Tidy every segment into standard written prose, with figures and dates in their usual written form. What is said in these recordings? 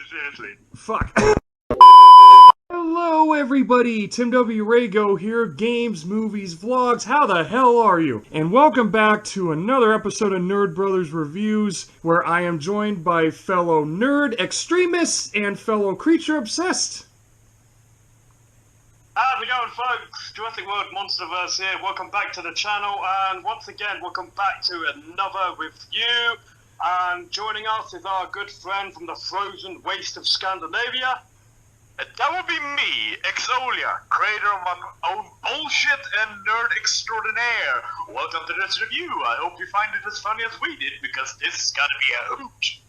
seriously. Fuck. Hello everybody, Tim W. Rago here, games, movies, vlogs, how the hell are you? And welcome back to another episode of Nerd Brothers Reviews, where I am joined by fellow nerd extremists and fellow creature obsessed. How's it going, folks? Jurassic World Monsterverse here. Welcome back to the channel, and once again, welcome back to another review. And joining us is our good friend from the frozen waste of Scandinavia. That would be me, Exolia, creator of my own bullshit and nerd extraordinaire. Welcome to this review. I hope you find it as funny as we did, because this is gonna be a hoot.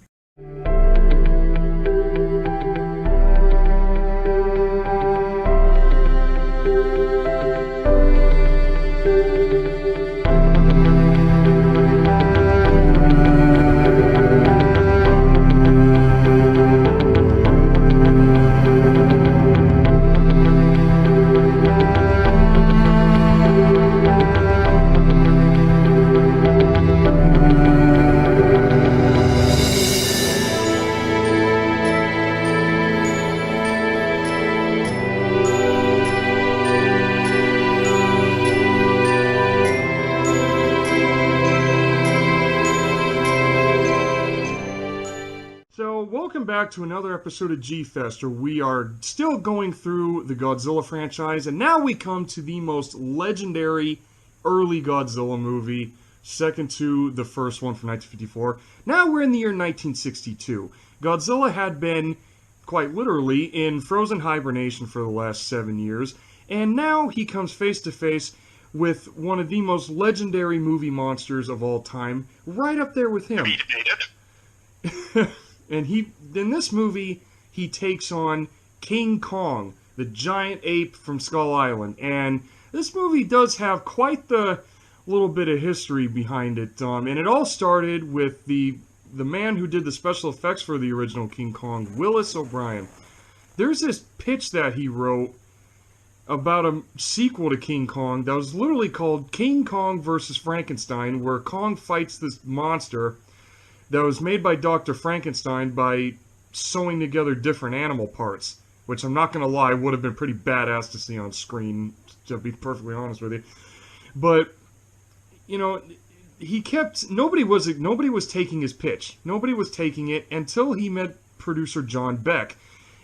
Welcome back to another episode of G-Fest, where we are still going through the Godzilla franchise, and now we come to the most legendary early Godzilla movie, second to the first one from 1954. Now we're in the year 1962. Godzilla had been, quite literally, in frozen hibernation for the last 7 years, and now he comes face to face with one of the most legendary movie monsters of all time, right up there with him. And in this movie, he takes on King Kong, the giant ape from Skull Island. And this movie does have quite the little bit of history behind it. And it all started with the man who did the special effects for the original King Kong, Willis O'Brien. There's this pitch that he wrote about a sequel to King Kong that was literally called King Kong vs. Frankenstein, where Kong fights this monster that was made by Dr. Frankenstein by sewing together different animal parts, which I'm not going to lie, would have been pretty badass to see on screen, to be perfectly honest with you. But, you know, nobody was taking his pitch. Nobody was taking it until he met producer John Beck.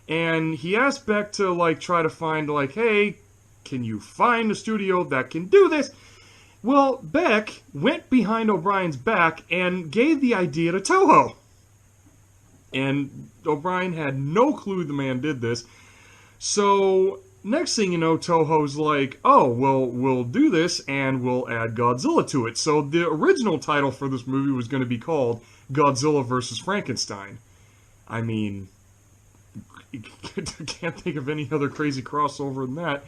And he asked Beck to, try to find, hey, can you find a studio that can do this? Well, Beck went behind O'Brien's back and gave the idea to Toho. And O'Brien had no clue the man did this. So, next thing you know, Toho's like, oh, well, we'll do this and we'll add Godzilla to it. So the original title for this movie was going to be called Godzilla vs. Frankenstein. I mean, I can't think of any other crazy crossover than that.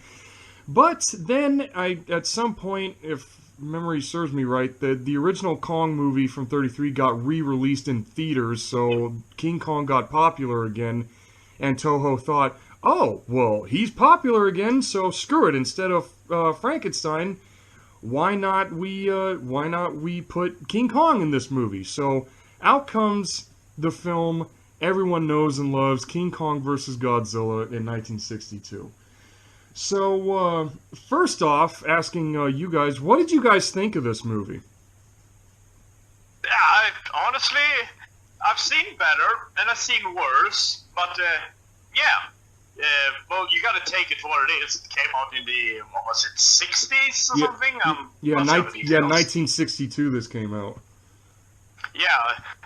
But then, at some point, if memory serves me right, the original Kong movie from 1933 got re-released in theaters, so King Kong got popular again, and Toho thought, oh, well, he's popular again, so screw it. Instead of Frankenstein, why not we put King Kong in this movie? So out comes the film everyone knows and loves, King Kong vs. Godzilla in 1962. So, first off, asking you guys, what did you guys think of this movie? Yeah, honestly, I've seen better, and I've seen worse, but, yeah. Well, you gotta take it for what it is. It came out in the, what was it, 60s or something? 1962 this came out. Yeah,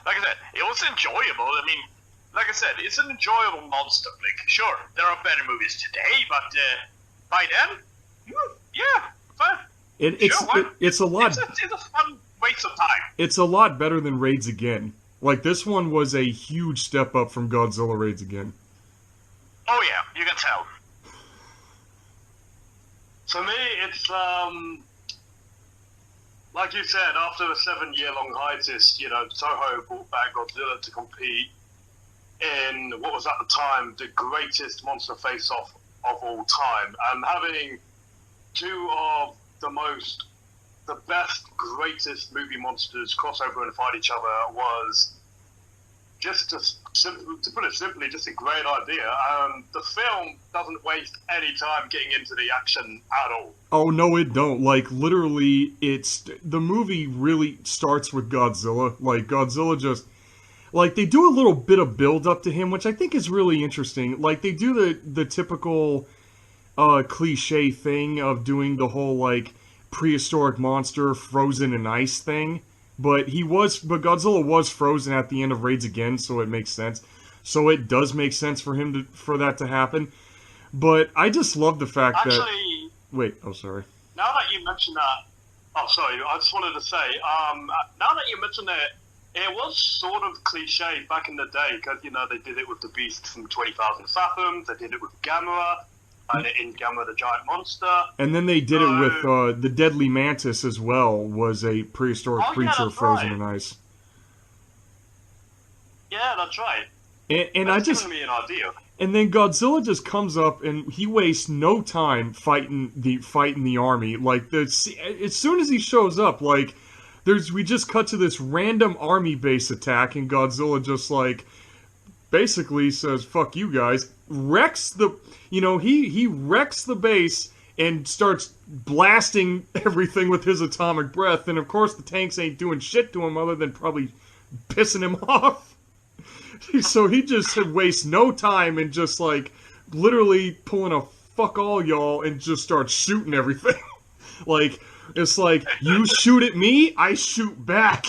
like I said, it was enjoyable. I mean, like I said, it's an enjoyable monster flick. Sure, there are better movies today, but, by then, yeah, fun. It's a lot. It's a fun waste of time. It's a lot better than Raids Again. This one was a huge step up from Godzilla Raids Again. Oh yeah, you can tell. For me, it's like you said, after a 7-year-long hiatus, Toho brought back Godzilla to compete in what was at the time the greatest monster face-off of all time, and having two of the best, greatest movie monsters cross over and fight each other was just to put it simply, just a great idea. The film doesn't waste any time getting into the action at all. Oh no, it don't. Like literally, the movie really starts with Godzilla. Like Godzilla just like they do a little bit of build up to him, which I think is really interesting. Like they do the typical cliche thing of doing the whole like prehistoric monster frozen in ice thing. But Godzilla was frozen at the end of Raids Again, so it makes sense. So it does make sense for for that to happen. But I just love the fact that. Wait, oh sorry. Now that you mention that, oh sorry, I just wanted to say, now that you mention it was sort of cliche back in the day because they did it with the Beast from 20,000 Fathoms, they did it with Gamera. In Gamera, the giant monster. And then they did it with the Deadly Mantis as well, was a prehistoric creature frozen in ice. Yeah, that's right. And that's giving me an idea. And then Godzilla just comes up and he wastes no time fighting the army. Like as soon as he shows up, like we just cut to this random army base attack, and Godzilla just like basically says, "Fuck you guys." Wrecks he wrecks the base and starts blasting everything with his atomic breath, and of course the tanks ain't doing shit to him other than probably pissing him off. So he just wastes no time and just like literally pulling a fuck all y'all and just starts shooting everything. Like it's like you shoot at me, I shoot back.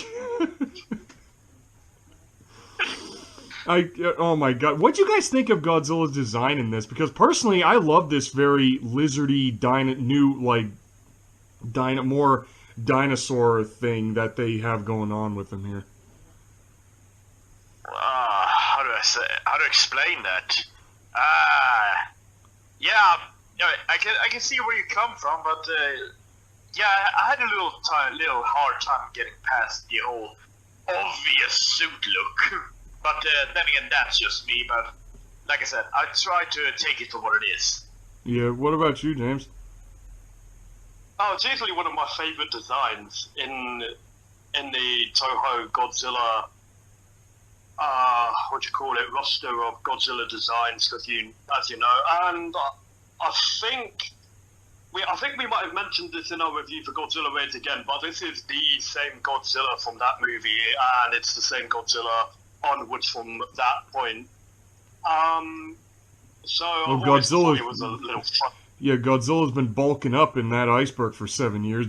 Oh my god. What'd you guys think of Godzilla's design in this? Because personally, I love this very lizardy, more dinosaur thing that they have going on with him here. How to explain that? I can see where you come from, but I had a little hard time getting past the whole obvious suit look. But then again, that's just me. But like I said, I try to take it for what it is. Yeah. What about you, James? Oh, it's easily one of my favorite designs in the Toho Godzilla. Roster of Godzilla designs, because as you know, and I think we might have mentioned this in our review for Godzilla Raids Again, but this is the same Godzilla from that movie, and it's the same Godzilla onwards from that point. Godzilla was a little fun. Yeah, Godzilla's been bulking up in that iceberg for 7 years.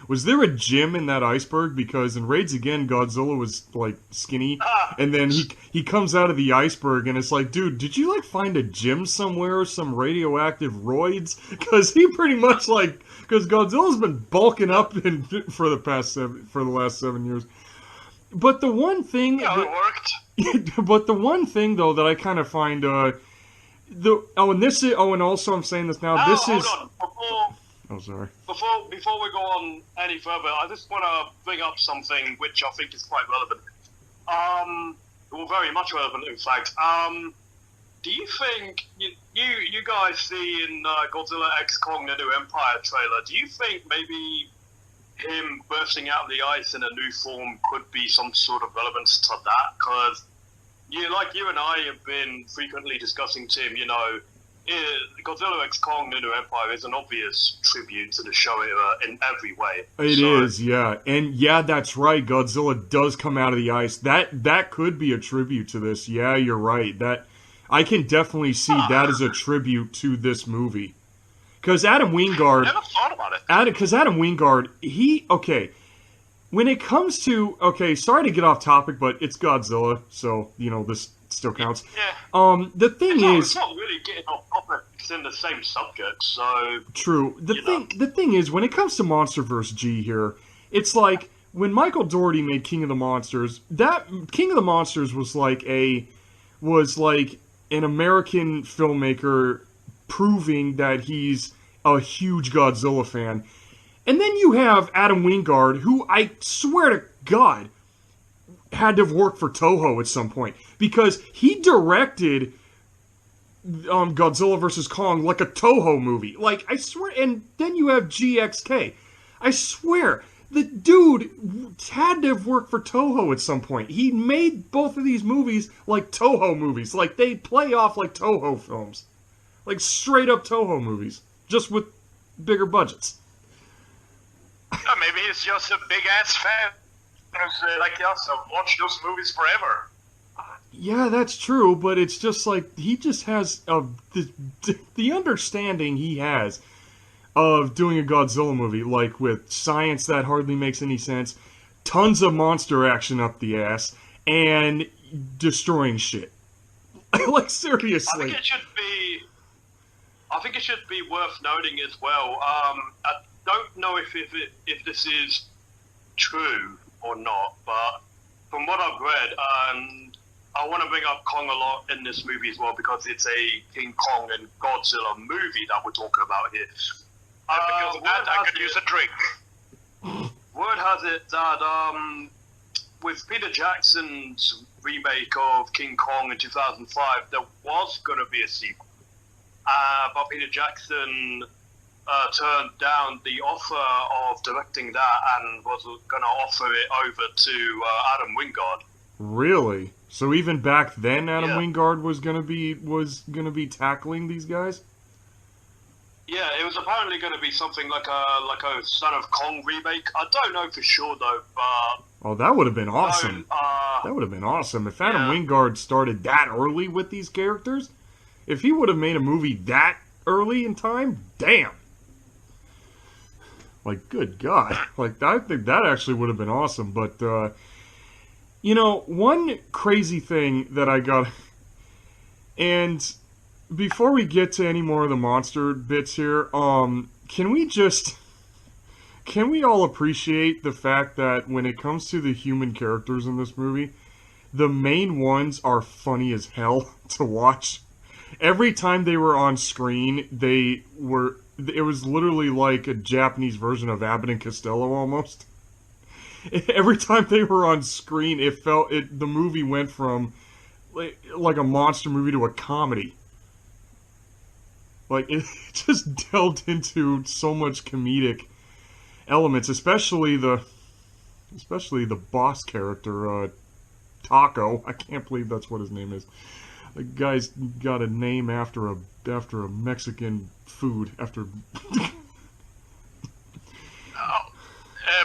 Was there a gym in that iceberg? Because in Raids Again, Godzilla was like skinny, and then he comes out of the iceberg, and it's like, dude, did you like find a gym somewhere, some radioactive roids? Because he pretty much because Godzilla's been bulking up for the last 7 years. But the one thing, it worked. But the one thing though that I kind of find, and also I'm saying this now. Hold on. Sorry. Before we go on any further, I just want to bring up something which I think is quite relevant. Very much relevant, in fact. Do you think you guys see in Godzilla X Kong: The New Empire trailer? Do you think maybe him bursting out of the ice in a new form could be some sort of relevance to that? Because you and I have been frequently discussing, Tim, Godzilla X Kong: The New Empire is an obvious tribute to the show in every way. It is, yeah. And yeah, that's right. Godzilla does come out of the ice. That could be a tribute to this. Yeah, you're right. That I can definitely see that as a tribute to this movie. Because Adam Wingard... I never thought about it. Because Adam Wingard, when it comes to... Okay, sorry to get off topic, but it's Godzilla, so, this still counts. Yeah. The thing is... It's not really getting off topic, it's in the same subject, so... True. The thing is, when it comes to MonsterVerse G here, it's like, when Michael Dougherty made King of the Monsters, that King of the Monsters was like an American filmmaker proving that he's a huge Godzilla fan. And then you have Adam Wingard, who I swear to God had to have worked for Toho at some point, because he directed Godzilla vs. Kong like a Toho movie. Like, I swear. And then you have GXK. I swear, The dude had to have worked for Toho at some point. He made both of these movies like Toho movies. Like, they play off like Toho films. Like, straight up Toho movies. Just with bigger budgets. Yeah, maybe he's just a big-ass fan. Like us, have watched those movies forever. Yeah, that's true, but it's just like, he just has the understanding he has of doing a Godzilla movie, like with science that hardly makes any sense, tons of monster action up the ass, and destroying shit. Like, seriously. I think it should be worth noting as well. I don't know if this is true or not, but from what I've read, I want to bring up Kong a lot in this movie as well because it's a King Kong and Godzilla movie that we're talking about here. Because of that, I could use a drink. Word has it that with Peter Jackson's remake of King Kong in 2005, there was going to be a sequel. But Peter Jackson turned down the offer of directing that and was going to offer it over to Adam Wingard. Really? So even back then, Adam Wingard was gonna be tackling these guys? Yeah, it was apparently going to be something like a Son of Kong remake. I don't know for sure though, but oh, that would have been awesome. That would have been awesome if Adam Wingard started that early with these characters. If he would have made a movie that early in time, damn. Like, good God. Like, I think that actually would have been awesome. But, you know, one crazy thing that I got... And before we get to any more of the monster bits here, can we all appreciate the fact that when it comes to the human characters in this movie, the main ones are funny as hell to watch? Every time they were on screen, it was literally like a Japanese version of Abbott and Costello almost. Every time they were on screen, the movie went from like a monster movie to a comedy. Like, it just delved into so much comedic elements, especially the boss character, Taco. I can't believe that's what his name is. The guy's got a name after a Mexican food.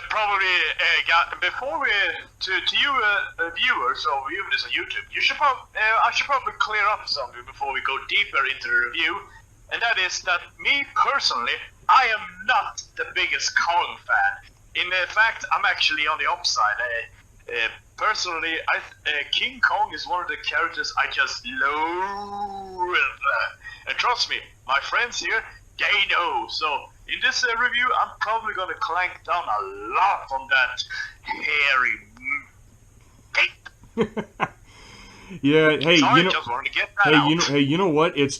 Probably, before we to you viewers or viewers on YouTube, I should probably clear up something before we go deeper into the review, and that is that me personally, I am not the biggest Kong fan. In fact, I'm actually on the upside. Personally, King Kong is one of the characters I just loathe. And trust me, my friends here, they know. So in this review, I'm probably going to clank down a lot on that hairy... Yeah, hey, Sorry, you know, just wanted to get that out. You know what? It's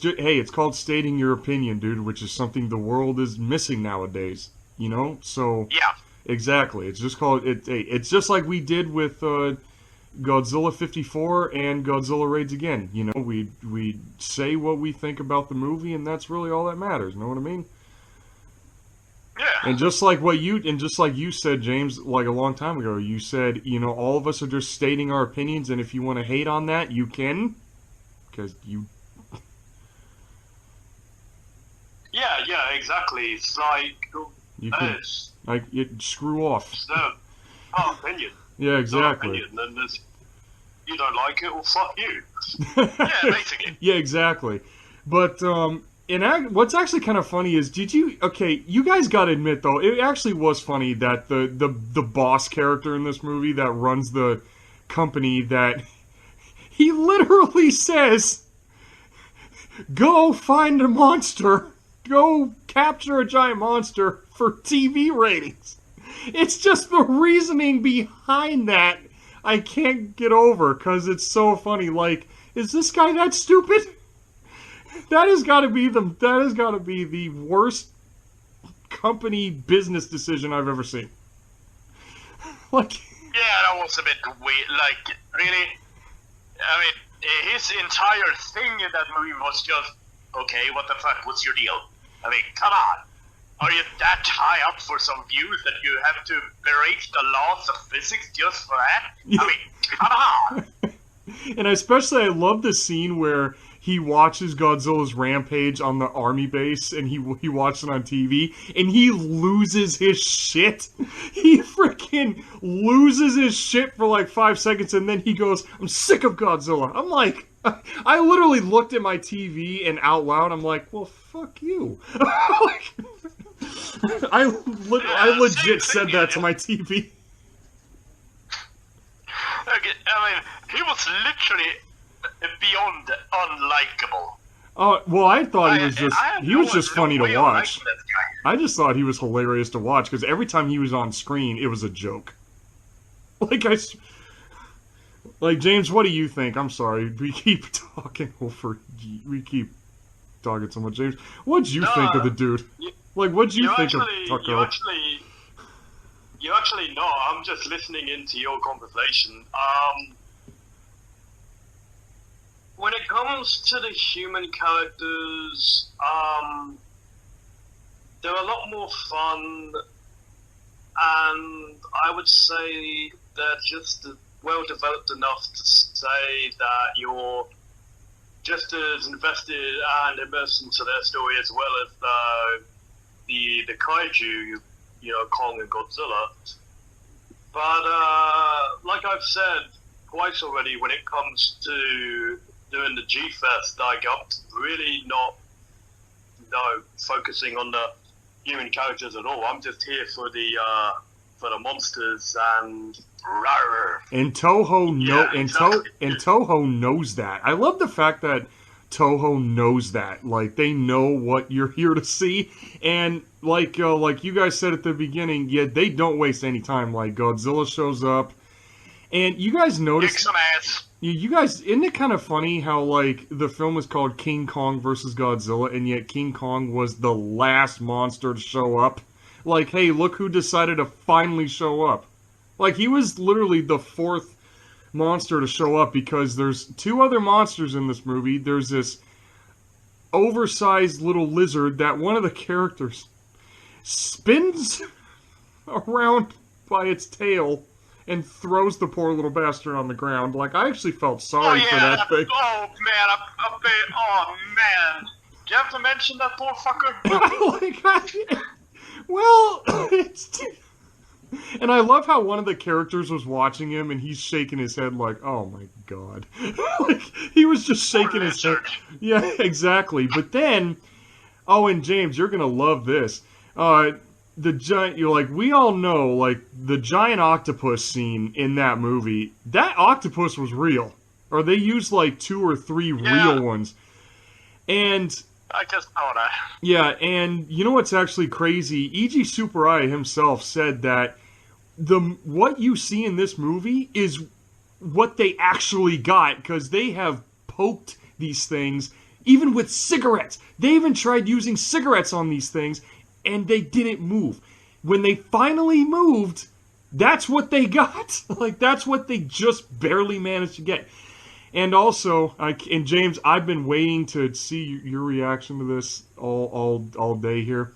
called stating your opinion, dude, which is something the world is missing nowadays. You know, so yeah, exactly. It's just called it. It's just like we did with Godzilla 54 and Godzilla Raids Again. You know, we say what we think about the movie, and that's really all that matters. Know what I mean? Yeah. And just like you said, James, like a long time ago, you said, you know, all of us are just stating our opinions, and if you want to hate on that, you can, because you. Yeah, exactly. It's like You can, screw off. It's our opinion. Yeah, exactly. It's our opinion, and you don't like it, well, fuck you. Yeah, basically. Yeah, exactly. But what's actually kind of funny is, you guys got to admit though, it actually was funny that the boss character in this movie that runs the company, that he literally says, "Go find a monster, go capture a giant monster for TV ratings." It's just the reasoning behind that I can't get over, because it's so funny. Like, is this guy that stupid? That has got to be the worst company business decision I've ever seen. Like, yeah, that was a bit weird. Like, really, I mean, his entire thing in that movie was just, okay, what the fuck? What's your deal? I mean, come on. Are you that high up for some views that you have to break the laws of physics just for that? I mean, come on! And especially, I love the scene where he watches Godzilla's rampage on the army base, and he watches it on TV, and he loses his shit. He freaking loses his shit for like 5 seconds, and then he goes, "I'm sick of Godzilla." I'm like, I literally looked at my TV and out loud, I'm like, well, fuck you. I legit said that to my TV. I mean, he was literally beyond unlikable. Oh, well, I thought he was just funny to watch. I just thought he was hilarious to watch, because every time he was on screen, it was a joke. Like, James, what do you think? I'm sorry, we keep talking so much. James, what'd you think of the dude? What'd you think of Tucker? You actually know. I'm just listening into your conversation. When it comes to the human characters, they're a lot more fun, and I would say they're just well developed enough to say that you're just as invested and immersed into their story as well as the kaiju, Kong and Godzilla. But like I've said twice already, when it comes to doing the G-Fest, I'm really not focusing on the human characters at all. I'm just here for the monsters and rawr. And Toho Toho knows that. I love the fact that Toho knows that. Like, they know what you're here to see, and like you guys said at the beginning, they don't waste any time. Like, Godzilla shows up, and you guys notice. Kick some ass. You guys, isn't it kind of funny how, like, the film is called King Kong versus Godzilla, and yet King Kong was the last monster to show up? Like, hey, look who decided to finally show up. Like, he was literally the fourth monster to show up, because there's two other monsters in this movie. There's this oversized little lizard that one of the characters spins around by its tail and throws the poor little bastard on the ground. Like, I actually felt sorry for that thing. Oh, man. Do you have to mention that poor fucker? Well, it's... And I love how one of the characters was watching him, and he's shaking his head like, oh my god. Like, he was just shaking his head. Yeah, exactly. But then, and James, you're gonna love this. The giant, we all know, like, the giant octopus scene in that movie, that octopus was real. Or they used, like, 2 or 3 real ones. And... I just know that. Yeah, and you know what's actually crazy? E.G. Superai himself said that what you see in this movie is what they actually got, because they have poked these things, even with cigarettes. They even tried using cigarettes on these things, and they didn't move. When they finally moved, that's what they got. Like, that's what they just barely managed to get. And also, and James, I've been waiting to see your reaction to this all day here.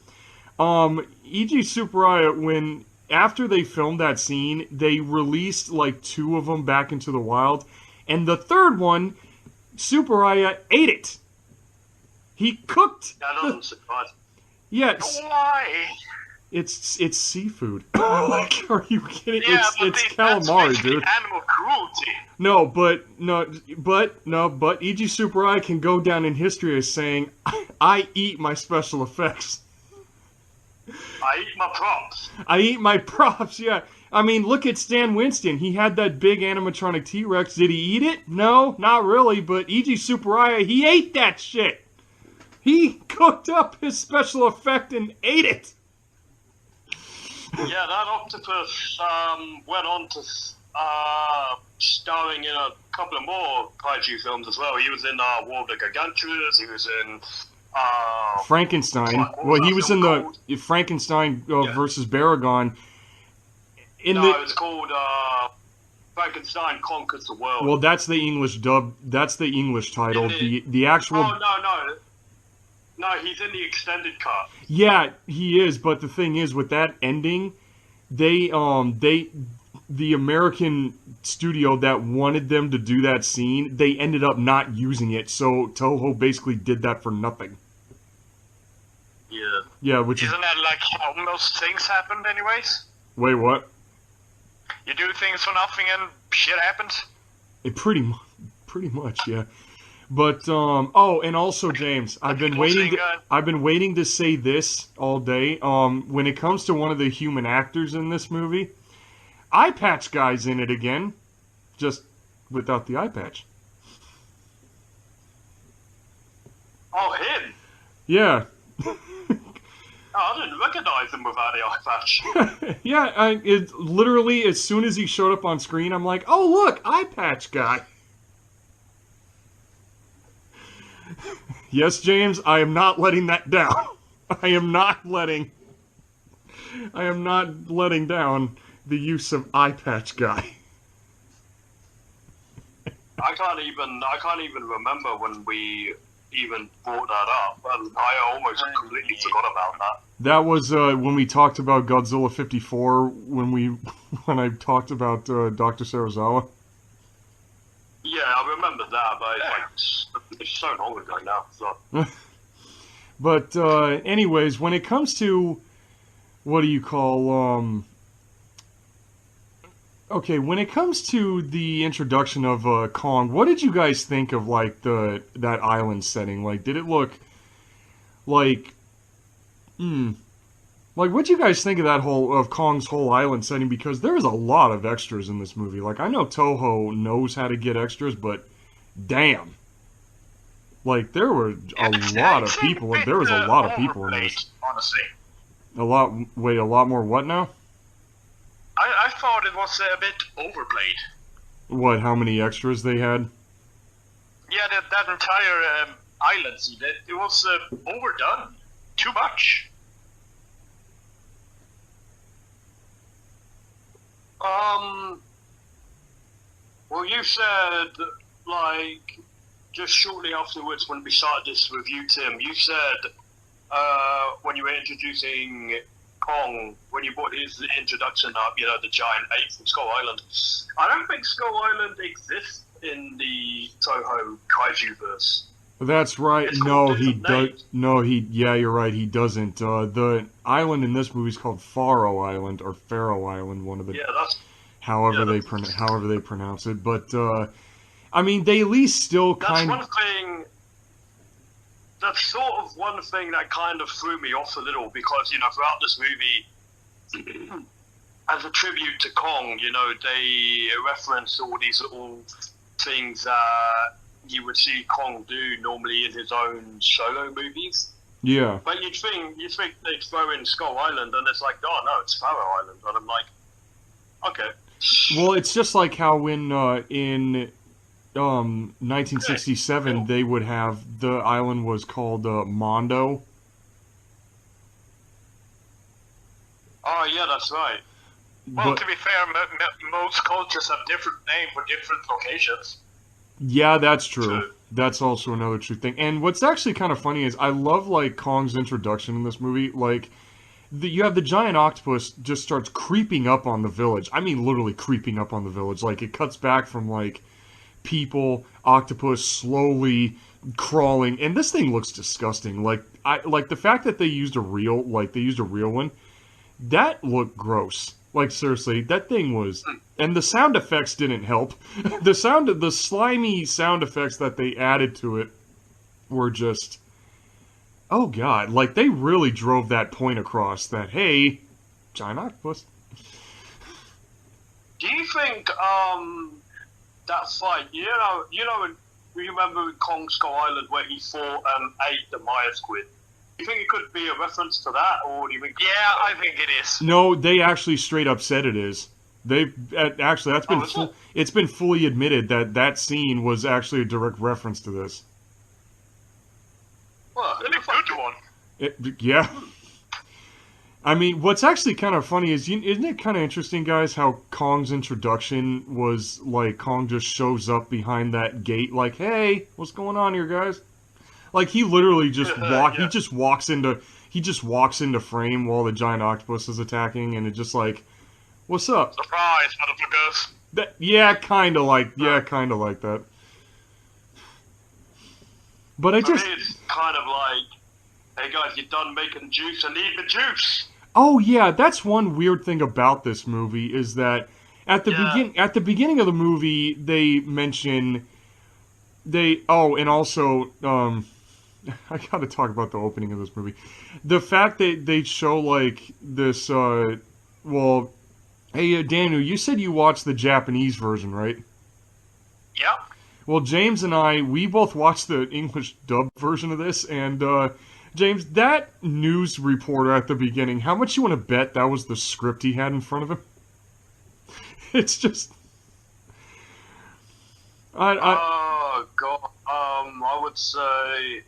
E.G. Superai, after they filmed that scene, they released like 2 of them back into the wild, and the third one, Superai ate it. He cooked. That doesn't surprise me. Yes. Why? It's seafood. Like, are you kidding? Yeah, it's calamari, dude. Animal cruelty. But E.G. Superai can go down in history as saying, I eat my special effects. I eat my props. I eat my props, yeah. I mean, look at Stan Winston. He had that big animatronic T-Rex. Did he eat it? No, not really, but E.G. Superai, he ate that shit. He cooked up his special effect and ate it. Yeah, that octopus went on to starring in a couple of more kaiju films as well. He was in War of the Gargantuas. He was in Frankenstein. Well, he was in the Frankenstein versus Baragon. It was called Frankenstein Conquers the World. Well, that's the English dub. That's the English title. The actual. Oh No, he's in the extended cut. Yeah, he is. But the thing is, with that ending, the American studio that wanted them to do that scene, they ended up not using it. So Toho basically did that for nothing. Yeah. Yeah, which Isn't that like how most things happened, anyways? Wait, what? You do things for nothing and shit happens? It pretty much, yeah. But oh, and also James, I've been waiting to say this all day. When it comes to one of the human actors in this movie, eye patch guy's in it again, just without the eye patch. Oh, him? Yeah. Oh, I didn't recognize him without the eye patch. Yeah, it literally as soon as he showed up on screen, I'm like, oh look, eye patch guy. Yes, James, I am not letting that down. I am not letting down the use of eye patch guy. I can't even remember when we even brought that up. I almost completely forgot about that. That was when we talked about Godzilla 54 when I talked about Dr. Serizawa. Yeah, I remember that, but it's so long ago now. So. But anyways, when it comes to what do you call okay, when it comes to the introduction of Kong, what did you guys think of like that island setting? Like, did it look like like what'd you guys think of of Kong's whole island setting? Because there's a lot of extras in this movie. Like, I know Toho knows how to get extras, but damn. Like, there were a lot of people. There was a lot of people in this. Honestly. A lot more what now? I thought it was a bit overplayed. What, how many extras they had? Yeah, that entire island scene, it was overdone. Too much. Well, you said, like, just shortly afterwards when we started this review, Tim, you said, when you were introducing Kong, when you brought his introduction up, you know, the giant ape from Skull Island. I don't think Skull Island exists in the Toho Kaiju-verse. That's right. No, he does. No, yeah, you're right. He doesn't. The island in this movie is called Faro Island or Faro Island. One of the. Yeah, that's. However they pronounce it, but I mean, they at least still kind of. That's one thing. That's sort of one thing that kind of threw me off a little because, you know, throughout this movie, as a tribute to Kong, you know, they reference all these little things that you would see Kong do normally in his own solo movies. Yeah. But you'd think they'd throw in Skull Island, and it's like, oh no, it's Faro Island, and I'm like, okay. Well, it's just like how in 1967 they would have the island was called Mondo. Oh yeah, that's right. Well, to be fair, most cultures have different names for different locations. Yeah, that's true. That's also another true thing. And what's actually kind of funny is I love like Kong's introduction in this movie. Like, you have the giant octopus just starts creeping up on the village. I mean, literally creeping up on the village. Like, it cuts back from like people, octopus slowly crawling, and this thing looks disgusting. Like, the fact that they used a real one, that looked gross. Like, seriously, that thing was, and the sound effects didn't help. The slimy sound effects that they added to it were just, oh god, like they really drove that point across that, hey, giant octopus. Do you think that fight, you remember in Kong Skull Island where he fought and ate the Maya squid? Do you think it could be a reference to that, or do you think? Yeah, I think it is. No, they actually straight up said it is. They've actually it's been fully admitted that scene was actually a direct reference to this. Well, it's a good one. Yeah. I mean, what's actually kind of funny is, isn't it kind of interesting, guys, how Kong's introduction was like Kong just shows up behind that gate, like, hey, what's going on here, guys? Like he literally just Yeah. he just walks into frame while the giant octopus is attacking, and it's just like, what's up? Surprise, motherfuckers. Kind of like that. But For me, it's kind of like, hey guys, you're done making juice, I need the juice. oh yeah, that's one weird thing about this movie is that at the beginning of the movie they mention and also I gotta talk about the opening of this movie. The fact that they show like this hey Daniel, you said you watched the Japanese version, right? Yep. Well, James and we both watched the English dub version of this, and James, that news reporter at the beginning, how much you want to bet that was the script he had in front of him? It's just, Oh god, I would say,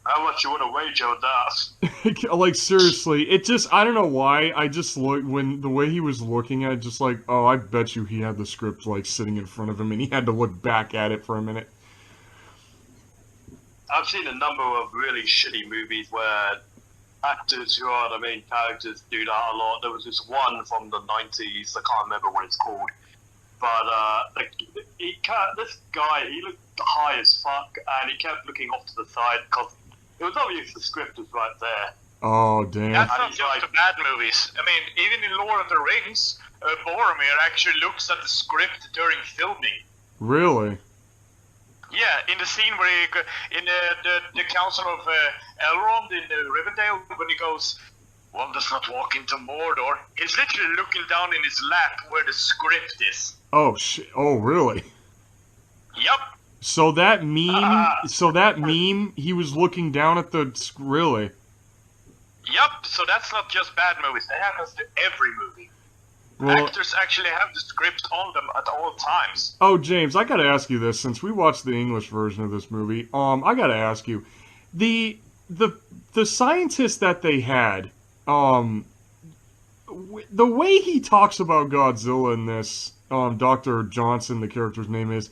how much you want to wager on that? like seriously, it just, I don't know why, I just when the way he was looking at it, just like, oh, I bet you he had the script like sitting in front of him, and he had to look back at it for a minute. I've seen a number of really shitty movies where actors who are the main characters do that a lot. There was this one from the 90s, I can't remember what it's called, but this guy, he looked high as fuck, and he kept looking off to the side because it was obvious the script was right there. Oh, damn. That's And not he's just like- the bad movies. I mean, even in Lord of the Rings, Boromir actually looks at the script during filming. Really? Yeah, in the scene where in the Council of Elrond in Rivendell, when he goes, "One does not walk into Mordor," he's literally looking down in his lap where the script is. Oh, shit. Oh, really? Yep. So that meme, he was looking down at really? Yep, so that's not just bad movies. That happens to every movie. Well, Actors actually have the script on them at all times. oh, James, I gotta ask you this, since we watched the English version of this movie, I gotta ask you, the scientist that they had, the way he talks about Godzilla in this, Dr. Johnson, the character's name is,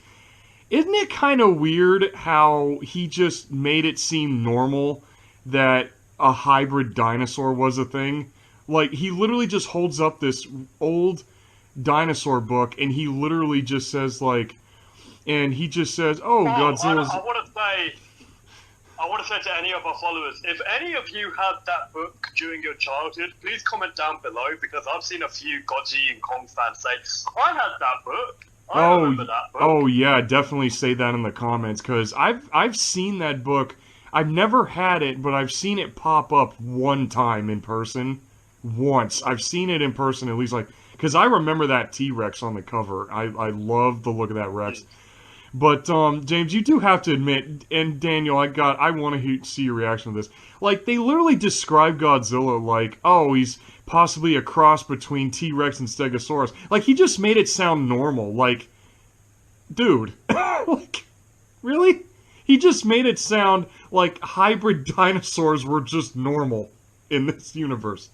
isn't it kind of weird how he just made it seem normal that a hybrid dinosaur was a thing? Like, he literally just holds up this old dinosaur book, and he literally just says, like, and he just says, oh, Godzilla's... I want to say to any of our followers, if any of you had that book during your childhood, please comment down below, because I've seen a few Godzilla and Kong fans say, I had that book. I remember that book. Oh, yeah, definitely say that in the comments, because I've seen that book. I've never had it, but I've seen it pop up one time in person. Once. I've seen it in person at least, like, because I remember that T-Rex on the cover. I love the look of that Rex. But, James, you do have to admit, and Daniel, I want to see your reaction to this. Like, they literally describe Godzilla like, oh, he's possibly a cross between T-Rex and Stegosaurus. Like, he just made it sound normal. Like, dude. Like, really? He just made it sound like hybrid dinosaurs were just normal in this universe.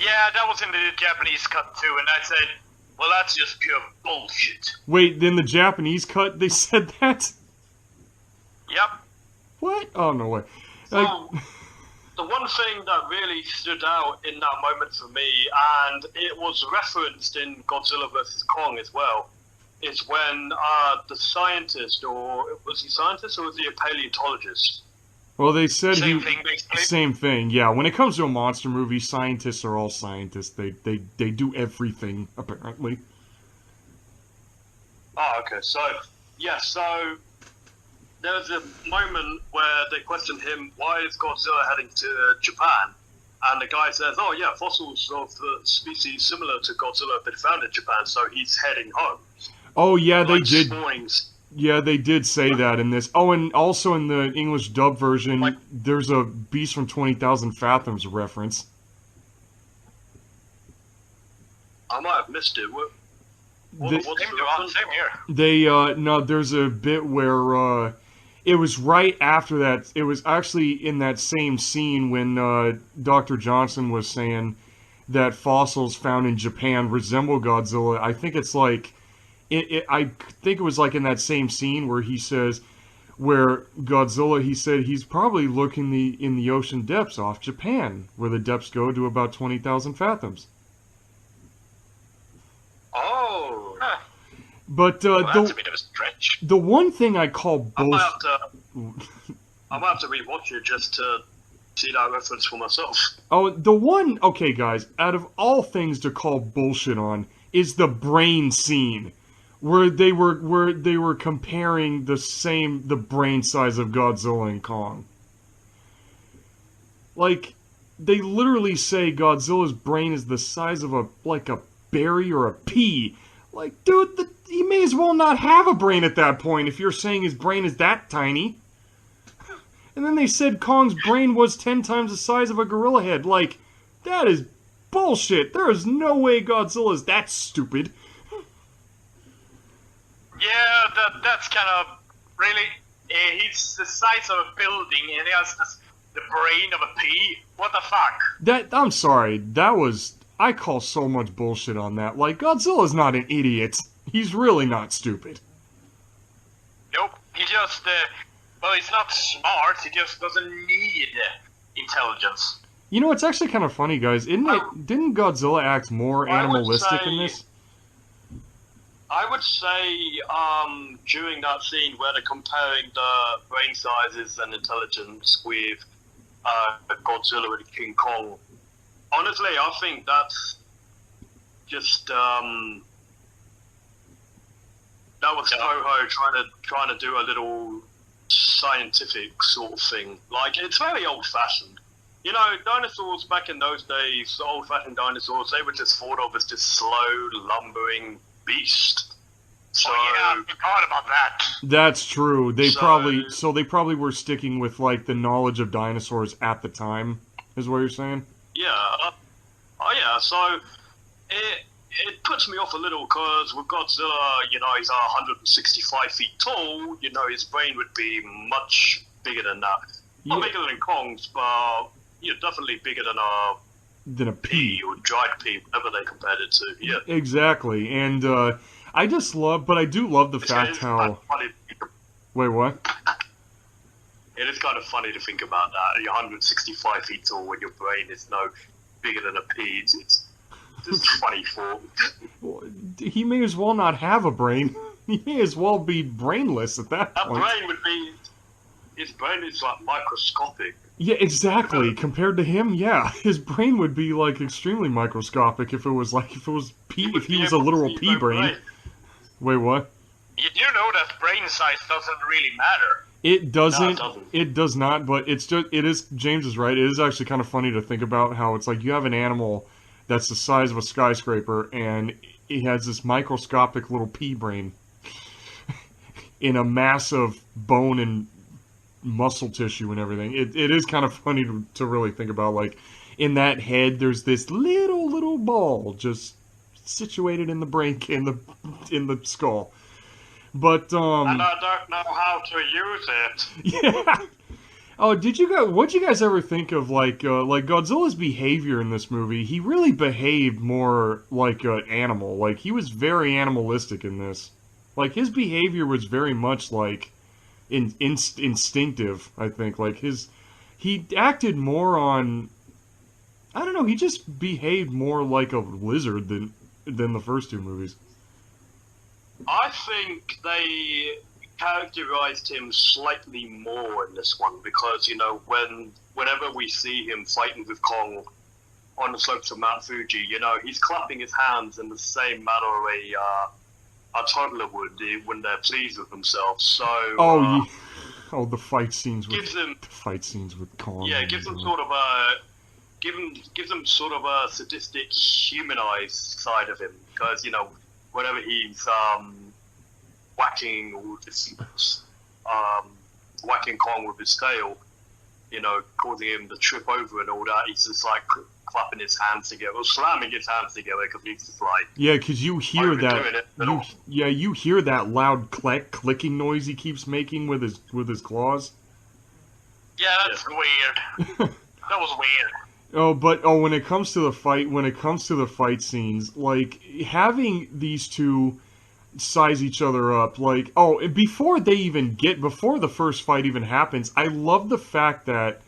Yeah, that was in the Japanese cut too, and I said, well, that's just pure bullshit. Wait, in the Japanese cut, they said that? Yep. What? Oh, no way. So, the one thing that really stood out in that moment for me, and it was referenced in Godzilla vs. Kong as well, is when the scientist, or was he scientist or was he a paleontologist? Well, they said Same thing, basically. Same thing, yeah. When it comes to a monster movie, scientists are all scientists. They do everything, apparently. Oh, okay. So, yeah, so there was a moment where they questioned him, why is Godzilla heading to Japan? And the guy says, oh, yeah, fossils of the species similar to Godzilla have been found in Japan, so he's heading home. Oh, yeah, they Like did. spawnings. Yeah, they did say that in this. Oh, and also in the English dub version, there's a Beast from 20,000 Fathoms reference. I might have missed it. What's the reference? Same here. They, no, there's a bit where, it was right after that. It was actually in that same scene when, Dr. Johnson was saying that fossils found in Japan resemble Godzilla. I think it's like, I think it was like in that same scene where he says, where Godzilla, he said he's probably looking in the ocean depths off Japan, where the depths go to about 20,000 fathoms. Oh. Huh. But That's a bit of a stretch. the one thing I call bullshit. I might have to rewatch it just to see that reference for myself. Oh, the one. Okay, guys. Out of all things to call bullshit on is the brain scene, where they were comparing the brain size of Godzilla and Kong. Like, they literally say Godzilla's brain is the size of a berry or a pea. Like, dude, he may as well not have a brain at that point if you're saying his brain is that tiny. And then they said Kong's brain was 10 times the size of a gorilla head. Like, that is bullshit. There is no way Godzilla is that stupid. Yeah, that's kind of really. He's the size of a building, and he has the brain of a pea. What the fuck? I'm sorry. I call so much bullshit on that. Like, Godzilla's not an idiot. He's really not stupid. Nope. He just. Well, he's not smart. He just doesn't need intelligence. You know, it's actually kind of funny, guys. Didn't Godzilla act more animalistic in this? I would say during that scene where they're comparing the brain sizes and intelligence with Godzilla and King Kong, honestly, I think that's just that was Toho trying to do a little scientific sort of thing. Like, it's very old-fashioned. You know, dinosaurs back in those days, old-fashioned dinosaurs, they were just thought of as just slow, lumbering beast. So, yeah, I forgot about that. That's true. They probably were sticking with like the knowledge of dinosaurs at the time, is what you're saying? Yeah. Yeah. So it puts me off a little because with Godzilla, you know, he's 165 feet tall. You know, his brain would be much bigger than that. Not bigger than Kong's, but definitely bigger than a pea or dried pea, whatever they compared it to. Yeah. Exactly, and I do love the fact how. Wait, what? It is kind of funny to think about that. You're 165 feet tall when your brain is no bigger than a pea. It's just funny thought. He may as well not have a brain. He may as well be brainless at that point. His brain is like microscopic. Yeah, exactly. Compared to him, yeah, his brain would be like extremely microscopic if he was a literal pea brain. Wait, what? You do know that brain size doesn't really matter. It doesn't. No, it doesn't. It does not. But it is. James is right. It is actually kind of funny to think about how it's like you have an animal that's the size of a skyscraper, and he has this microscopic little pea brain in a mass of bone and muscle tissue and everything. It is kind of funny to really think about. Like, in that head, there's this little ball just situated in the brain, in the skull. But and I don't know how to use it. Yeah. Oh, what'd you guys ever think of like Godzilla's behavior in this movie? He really behaved more like an animal. Like, he was very animalistic in this. Like, his behavior was very much like instinctive, I think. Like, he acted more on, I don't know, he just behaved more like a lizard than the first two movies. I think they characterized him slightly more in this one because, you know, whenever we see him fighting with Kong on the slopes of Mount Fuji, you know, he's clapping his hands in the same manner a toddler would when they're pleased with themselves. So the fight scenes with Kong. Yeah, gives them sort of a sadistic, humanized side of him because, you know, whenever he's whacking or just whacking Kong with his tail, you know, causing him to trip over and all that, he's just like clapping his hands together, or slamming his hands together because he's just like... Yeah, because you hear that... You hear that loud clicking noise he keeps making with his claws. Yeah, that's weird. That was weird. When it comes to the fight scenes, like, having these two size each other up. Like, oh, and before the first fight even happens, I love the fact that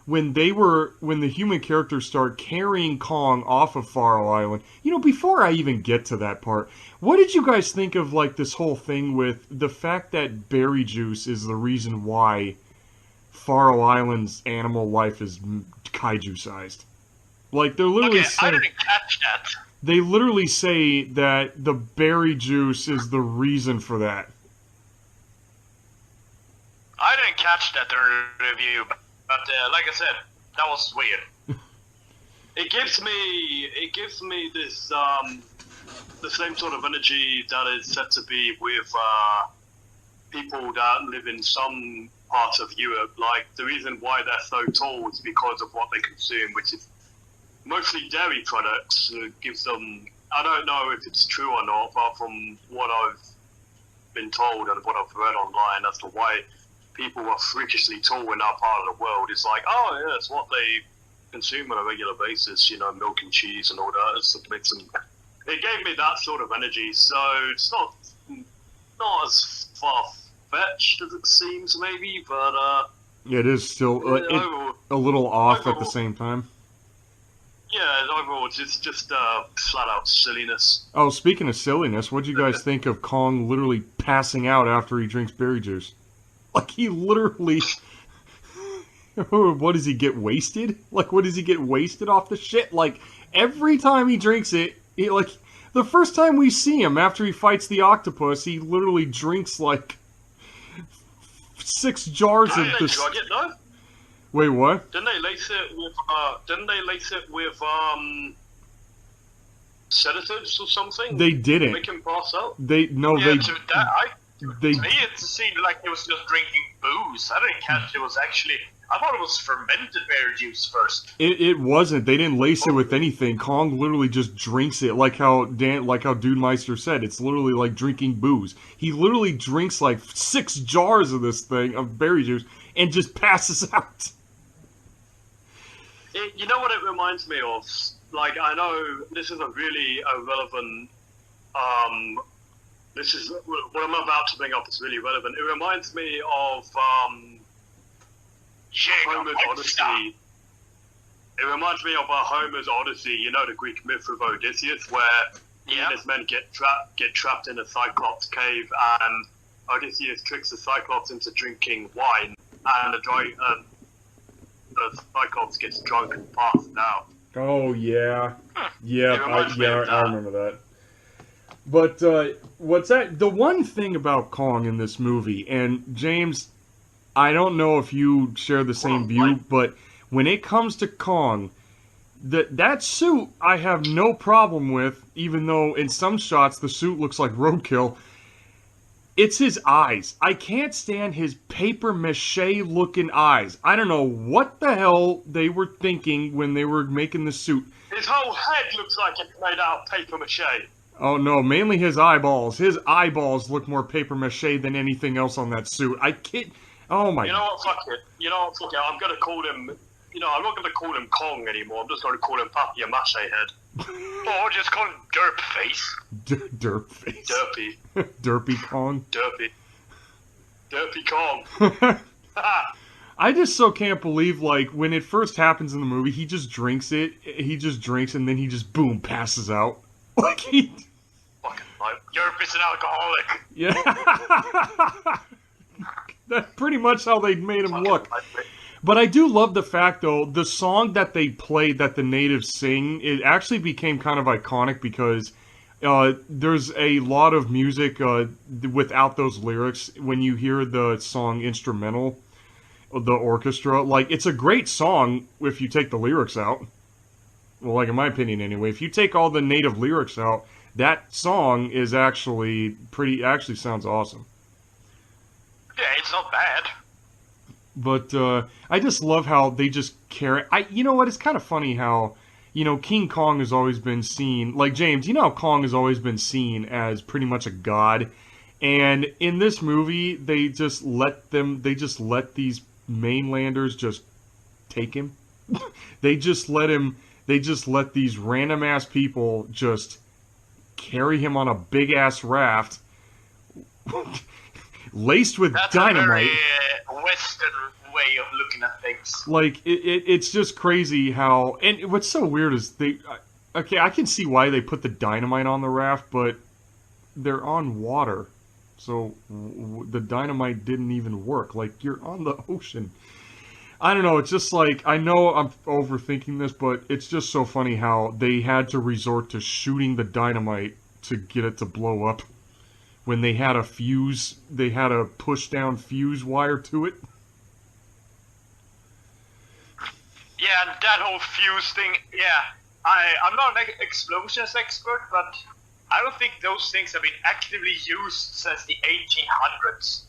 when the human characters start carrying Kong off of Faro Island, before I even get to that part, what did you guys think of, like, this whole thing with the fact that berry juice is the reason why Faro Island's animal life is kaiju-sized? Like, they're literally I didn't catch that. They literally say that the berry juice is the reason for that. I didn't catch that review, but like I said, that was weird. It gives me this the same sort of energy that is said to be with people that live in some parts of Europe. Like, the reason why they're so tall is because of what they consume, which is mostly dairy products. It gives them, I don't know if it's true or not, but from what I've been told and what I've read online as to why people are freakishly tall in our part of the world, it's like, oh yeah, it's what they consume on a regular basis, milk and cheese and all that. It gave me that sort of energy, so it's not as far-fetched as it seems, maybe, but it is still a little off at the same time. Yeah, overall, it's just flat-out silliness. Oh, speaking of silliness, what do you guys think of Kong literally passing out after he drinks berry juice? Like, he literally... What, does he get wasted? Like, what does he get wasted off the shit? Like, every time he drinks it, the first time we see him after he fights the octopus, he literally drinks, like, 6 jars of this... Did they drug it, though? Wait, what? Didn't they lace it with sedatives or something? They didn't. Make him pass out? To me, it seemed like he was just drinking booze. I didn't catch it was actually... I thought it was fermented berry juice first. It wasn't. They didn't lace it with anything. Kong literally just drinks it, like how Dude Meister said. It's literally like drinking booze. He literally drinks like 6 jars of this thing, of berry juice, and just passes out. You know what it reminds me of? Like, I know this is a really irrelevant... this is... What I'm about to bring up is really relevant. It reminds me of... Homer's Odyssey. It reminds me of Homer's Odyssey, the Greek myth of Odysseus, where he and his men get trapped in a Cyclops cave, and Odysseus tricks the Cyclops into drinking wine, and the Cyclops gets drunk and passes out. Oh yeah, yeah, I remember that. But what's that? The one thing about Kong in this movie, and James, I don't know if you share the same view, but when it comes to Kong, that suit I have no problem with, even though in some shots the suit looks like roadkill. It's his eyes. I can't stand his paper mache looking eyes. I don't know what the hell they were thinking when they were making the suit. His whole head looks like it's made out of paper mache. Oh no, mainly his eyeballs. His eyeballs look more paper mache than anything else on that suit. I can't... Oh my... You know what, fuck it. I'm gonna call him... I'm not gonna call him Kong anymore. I'm just gonna call him Papier Mache Head. Or just call him Derp Face. Derp Face. Derpy. Derpy Kong. Derpy Kong. I just so can't believe, like, when it first happens in the movie, he just drinks it. He just drinks and then he just, boom, passes out. Like, he... Fucking life. Derp is an alcoholic. Yeah. That's pretty much how they made him look. But I do love the fact, though, the song that they played, that the natives sing, it actually became kind of iconic because there's a lot of music without those lyrics. When you hear the song instrumental, the orchestra, like, it's a great song if you take the lyrics out. Well, like, in my opinion, anyway. If you take all the native lyrics out, that song is actually sounds awesome. Yeah, it's not bad. But I just love how they just carry... You know what? It's kind of funny how, King Kong has always been seen... Like, James, you know how Kong has always been seen as pretty much a god? And in this movie, they just let these mainlanders just take him. They just let these random-ass people just carry him on a big-ass raft laced with That's dynamite. a very Western way of looking at things. Like it's just crazy how. And what's so weird is okay, I can see why they put the dynamite on the raft, but they're on water, so the dynamite didn't even work. Like, you're on the ocean. I don't know, it's just like, I know I'm overthinking this, but it's just so funny how they had to resort to shooting the dynamite to get it to blow up when they had a fuse, they had a push-down fuse wire to it. Yeah, and that whole fuse thing, yeah. I'm not an explosions expert, but I don't think those things have been actively used since the 1800s.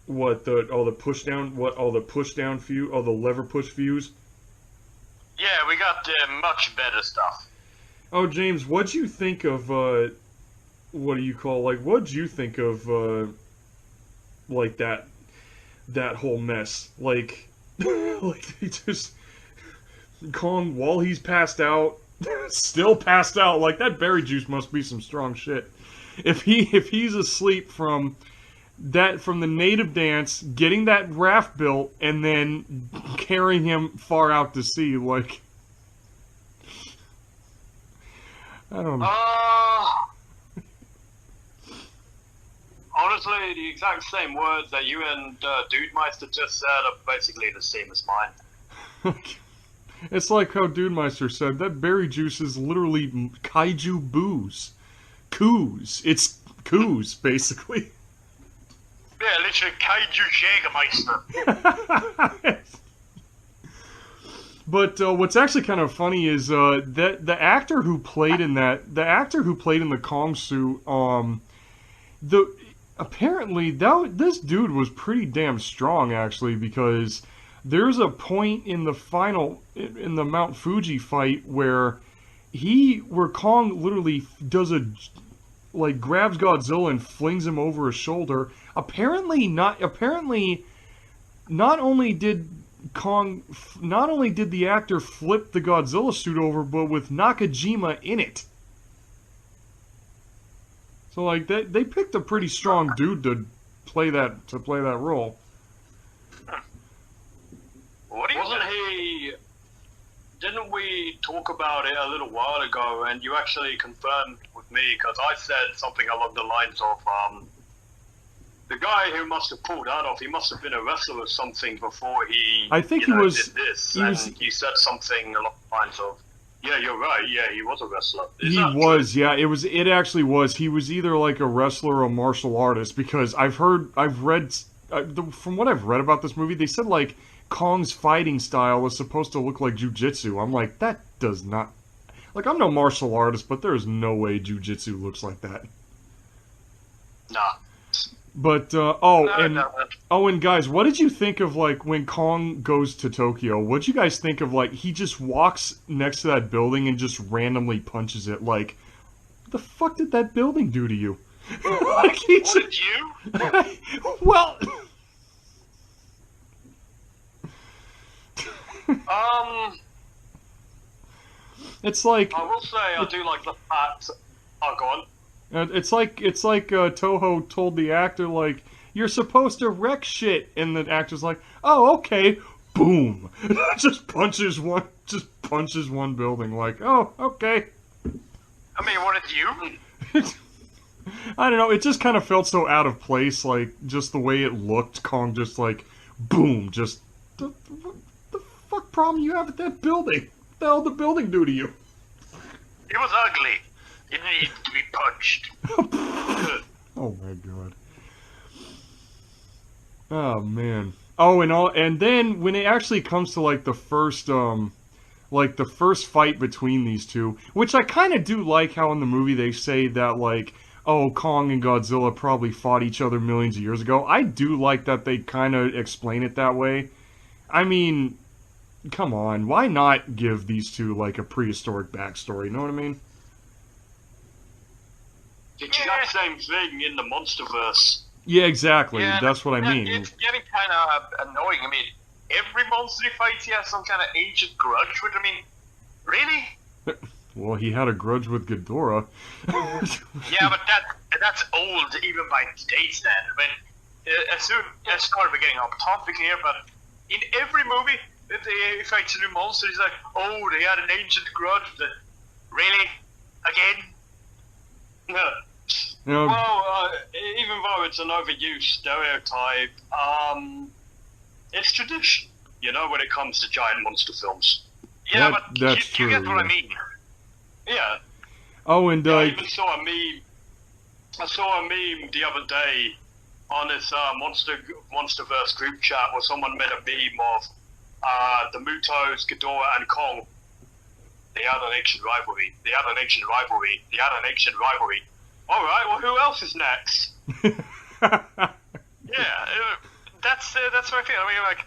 What, the push-down fuse, the lever push fuse? Yeah, we got much better stuff. Oh, James, what'd you think of, what'd you think of, like, that whole mess? Like, like, he just, Kong, while he's passed out, still passed out, like, that berry juice must be some strong shit. If he's asleep from the native dance, getting that raft built, and then carrying him far out to sea, like, I don't know. Honestly, the exact same words that you and Dude Meister just said are basically the same as mine. It's like how Dude Meister said, that berry juice is literally kaiju booze. Coos. It's coos, basically. Yeah, literally kaiju Jägermeister. But what's actually kind of funny is that the actor who played in the Kong suit, apparently this dude was pretty damn strong, actually, because there's a point in the Mount Fuji fight where Kong literally does grabs Godzilla and flings him over his shoulder. Apparently not only did the actor flip the Godzilla suit over, but with Nakajima in it. So like they picked a pretty strong dude to play that role. Didn't we talk about it a little while ago, and you actually confirmed with me, because I said something along the lines of, the guy who must have pulled that off, he must have been a wrestler or something before he, I think did this, and you said something along the lines of, yeah, you're right, yeah, he was a wrestler. It actually was. He was either like a wrestler or a martial artist, because from what I've read about this movie, they said like, Kong's fighting style was supposed to look like jujitsu. I'm like, that does not... Like, I'm no martial artist, but there's no way jujitsu looks like that. Nah. But, and guys, what did you think of, like, when Kong goes to Tokyo? What'd you guys think of, like, he just walks next to that building and just randomly punches it? Like, what the fuck did that building do to you? Like, what did you? Well... It's like... I will say I do like the fact... Oh, go on. It's like Toho told the actor, like, you're supposed to wreck shit, and the actor's like, oh, okay, boom. just punches one building, like, oh, okay. I mean, what did you? I don't know, it just kind of felt so out of place, like, just the way it looked, Kong just like, boom, just... What the fuck problem you have with that building? What the hell did the building do to you? It was ugly. It needed to be punched. Oh my god. Oh man. Oh, and then when it actually comes to like the first fight between these two, which I kind of do like how in the movie they say that like, oh, Kong and Godzilla probably fought each other millions of years ago. I do like that they kind of explain it that way. I mean, come on, why not give these two like a prehistoric backstory? You know what I mean? The exact same thing in the MonsterVerse. Yeah, exactly. Yeah, that's what I mean. It's getting kind of annoying. I mean, every monster he fights, he has some kind of ancient grudge with. I mean, really? Well, he had a grudge with Ghidorah. Yeah, but that's old even by today's standard. I mean, as soon as we're getting off topic here, but in every movie that they fight a new monster, it's like, oh, they had an ancient grudge. Really? Again? Yeah. You know, Well, even though it's an overused stereotype, it's tradition, you know, when it comes to giant monster films. Yeah, That- but that's you get true, what yeah. I mean. Yeah. oh, and I even saw a meme. I saw a meme the other day on this MonsterVerse group chat where someone made a meme of the Mutos, Ghidorah, and Kong. They had an ancient rivalry. They had an ancient rivalry. They had an ancient rivalry. All right. Well, who else is next? Yeah, that's what I feel. I mean, like,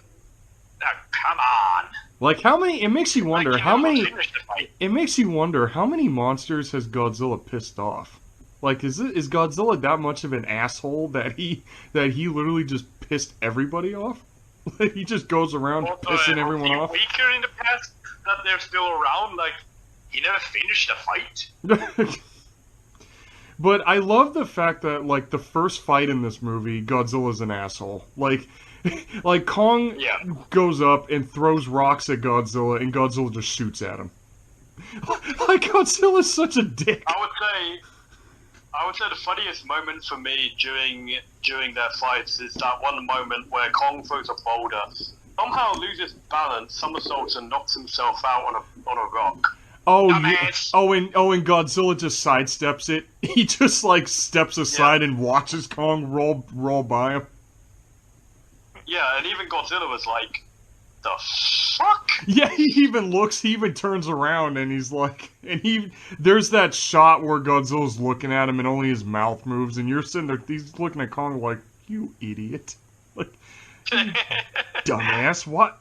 come on. like how many? It makes you wonder Like, how many. finish the fight. It makes you wonder how many monsters has Godzilla pissed off. Like, is Godzilla that much of an asshole that he literally just pissed everybody off? Like, he just goes around Also, pissing everyone the off. weaker in the past that they're still around. Like, he never finished the fight. But I love the fact that, like, the first fight in this movie, Godzilla's an asshole. Like Kong Yeah. goes up and throws rocks at Godzilla, and Godzilla just shoots at him. Like, Godzilla's such a dick. I would say the funniest moment for me during their fights is that one moment where Kong throws a boulder, somehow loses balance, somersaults, and knocks himself out on a rock. Oh, Dumbass. and Godzilla just sidesteps it. He just, like, steps aside and watches Kong roll by him. Yeah, and even Godzilla was like, "The fuck?" Yeah, he even turns around, and he's like, there's that shot where Godzilla's looking at him, and only his mouth moves, and you're sitting there, he's looking at Kong like, you idiot. Like, dumbass, what?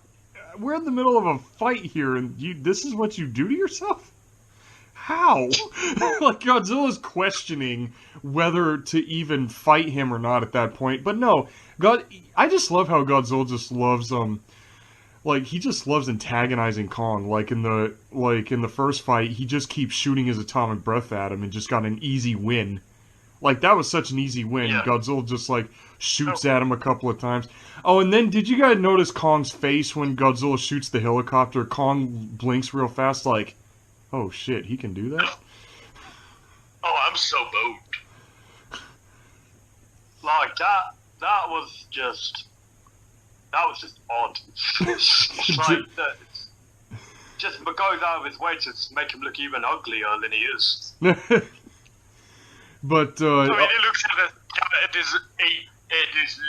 We're in the middle of a fight here, and this is what you do to yourself? How? Like, Godzilla's questioning whether to even fight him or not at that point. But no, I just love how Godzilla just loves, like, he just loves antagonizing Kong. Like in the first fight, he just keeps shooting his atomic breath at him and just got an easy win. Like, that was such an easy win. Yeah. Godzilla just, like, shoots at him a couple of times. Oh, and then did you guys notice Kong's face when Godzilla shoots the helicopter? Kong blinks real fast like, oh shit, he can do that? Oh, I'm so boned. Like that was just odd. Like that, just goes out of his way to make him look even uglier than he is. But, I mean, he looks at this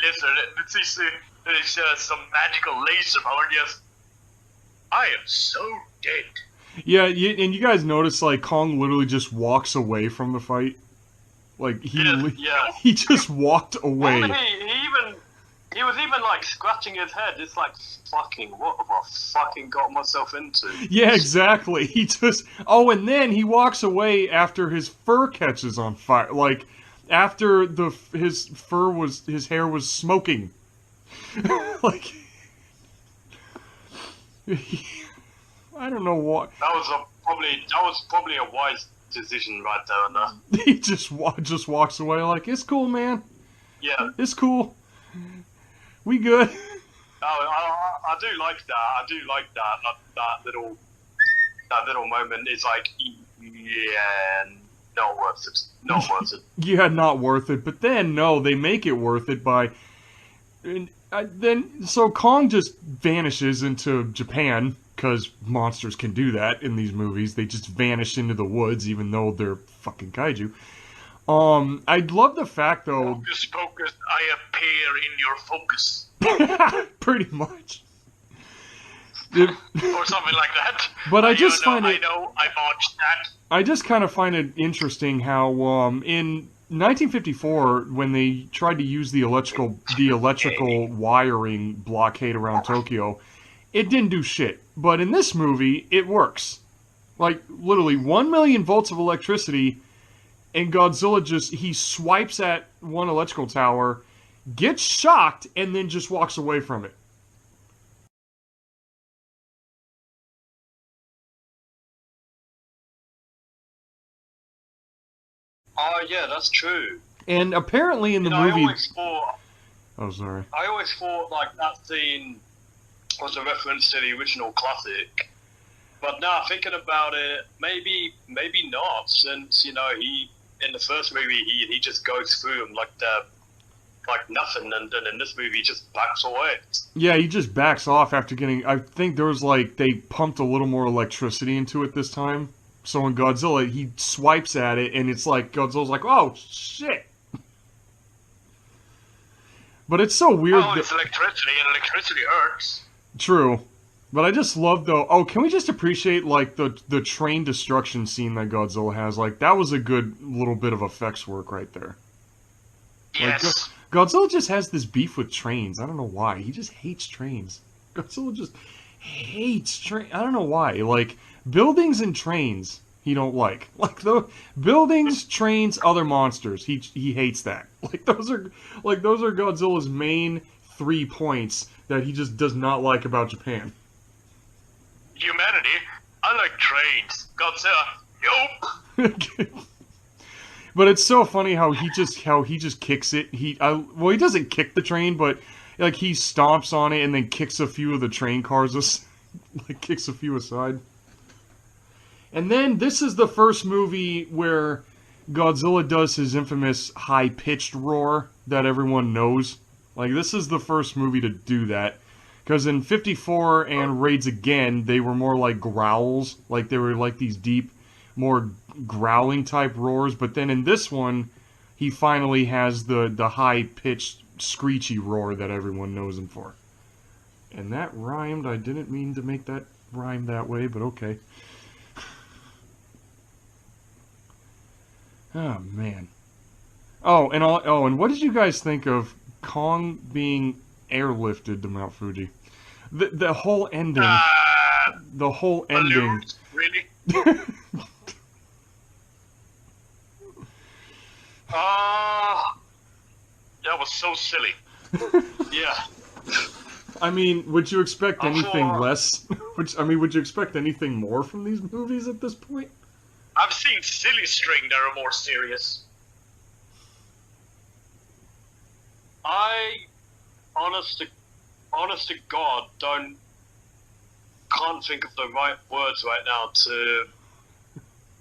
lizard, and it sees there's some magical laser power, and yes, I am so dead. yeah, and you guys notice, like, Kong literally just walks away from the fight? Like, Yeah. he just walked away. Well, he was even like scratching his head. It's like, fucking, what have I fucking got myself into? Yeah, exactly. He just... Oh, and then he walks away after his fur catches on fire. Like, after his hair was smoking. Like... I don't know what... That was probably a wise decision right there and there. He just walks away like, it's cool, man. Yeah. It's cool. We good. I do like that. I do like that little moment. Is like, yeah, not worth it. Not worth it. Yeah, not worth it. But then, no, they make it worth it by... So Kong just vanishes into Japan, because monsters can do that in these movies. They just vanish into the woods, even though they're fucking kaiju. I love the fact, though... Focus, focus, I appear in your focus. Pretty much. Or something like that. But I just find it... I know, I botched that. I just kind of find it interesting how, in 1954, when they tried to use the electrical wiring blockade around Tokyo, it didn't do shit. But in this movie, it works. Like, literally, 1 million volts of electricity, and Godzilla he swipes at one electrical tower, gets shocked, and then just walks away from it. Oh yeah, that's true. And apparently in the I movie... always thought, Oh, sorry. I always thought like that scene was a reference to the original classic. But now thinking about it, maybe not, since he in the first movie he just goes through them like nothing, and then in this movie he just backs away. Yeah, he just backs off after getting... I think there was like... They pumped a little more electricity into it this time. So when Godzilla, he swipes at it, and it's like... Godzilla's like, oh, shit! But it's so weird Oh, it's electricity, and electricity hurts. True. But I just love, though... Oh, can we just appreciate, like, the train destruction scene that Godzilla has? Like, that was a good little bit of effects work right there. Yes. Like, Godzilla just has this beef with trains. I don't know why. He just hates trains. Godzilla just hates trains. I don't know why. Like, buildings and trains, he don't like. Like, the buildings, trains, other monsters. He hates that. Like, those are Godzilla's main 3 points that he just does not like about Japan. Humanity? I like trains. Godzilla? Nope. But it's so funny how he just kicks it. He doesn't kick the train, but like he stomps on it and then kicks a few of the train cars, like kicks a few aside. And then this is the first movie where Godzilla does his infamous high-pitched roar that everyone knows. Like, this is the first movie to do that. Because in 54 and Raids Again, they were more like growls. Like, they were like these deep, more growling type roars. But then in this one, he finally has the high-pitched, screechy roar that everyone knows him for. And that rhymed. I didn't mean to make that rhyme that way, but okay. Oh, man. And what did you guys think of Kong being airlifted to Mount Fuji? The whole ending. The whole ending. Balloons? Really? That was so silly. Yeah. I mean, would you expect anything less? Would you expect anything more from these movies at this point? I've seen silly string that are more serious. I, honest to God, can't think of the right words right now to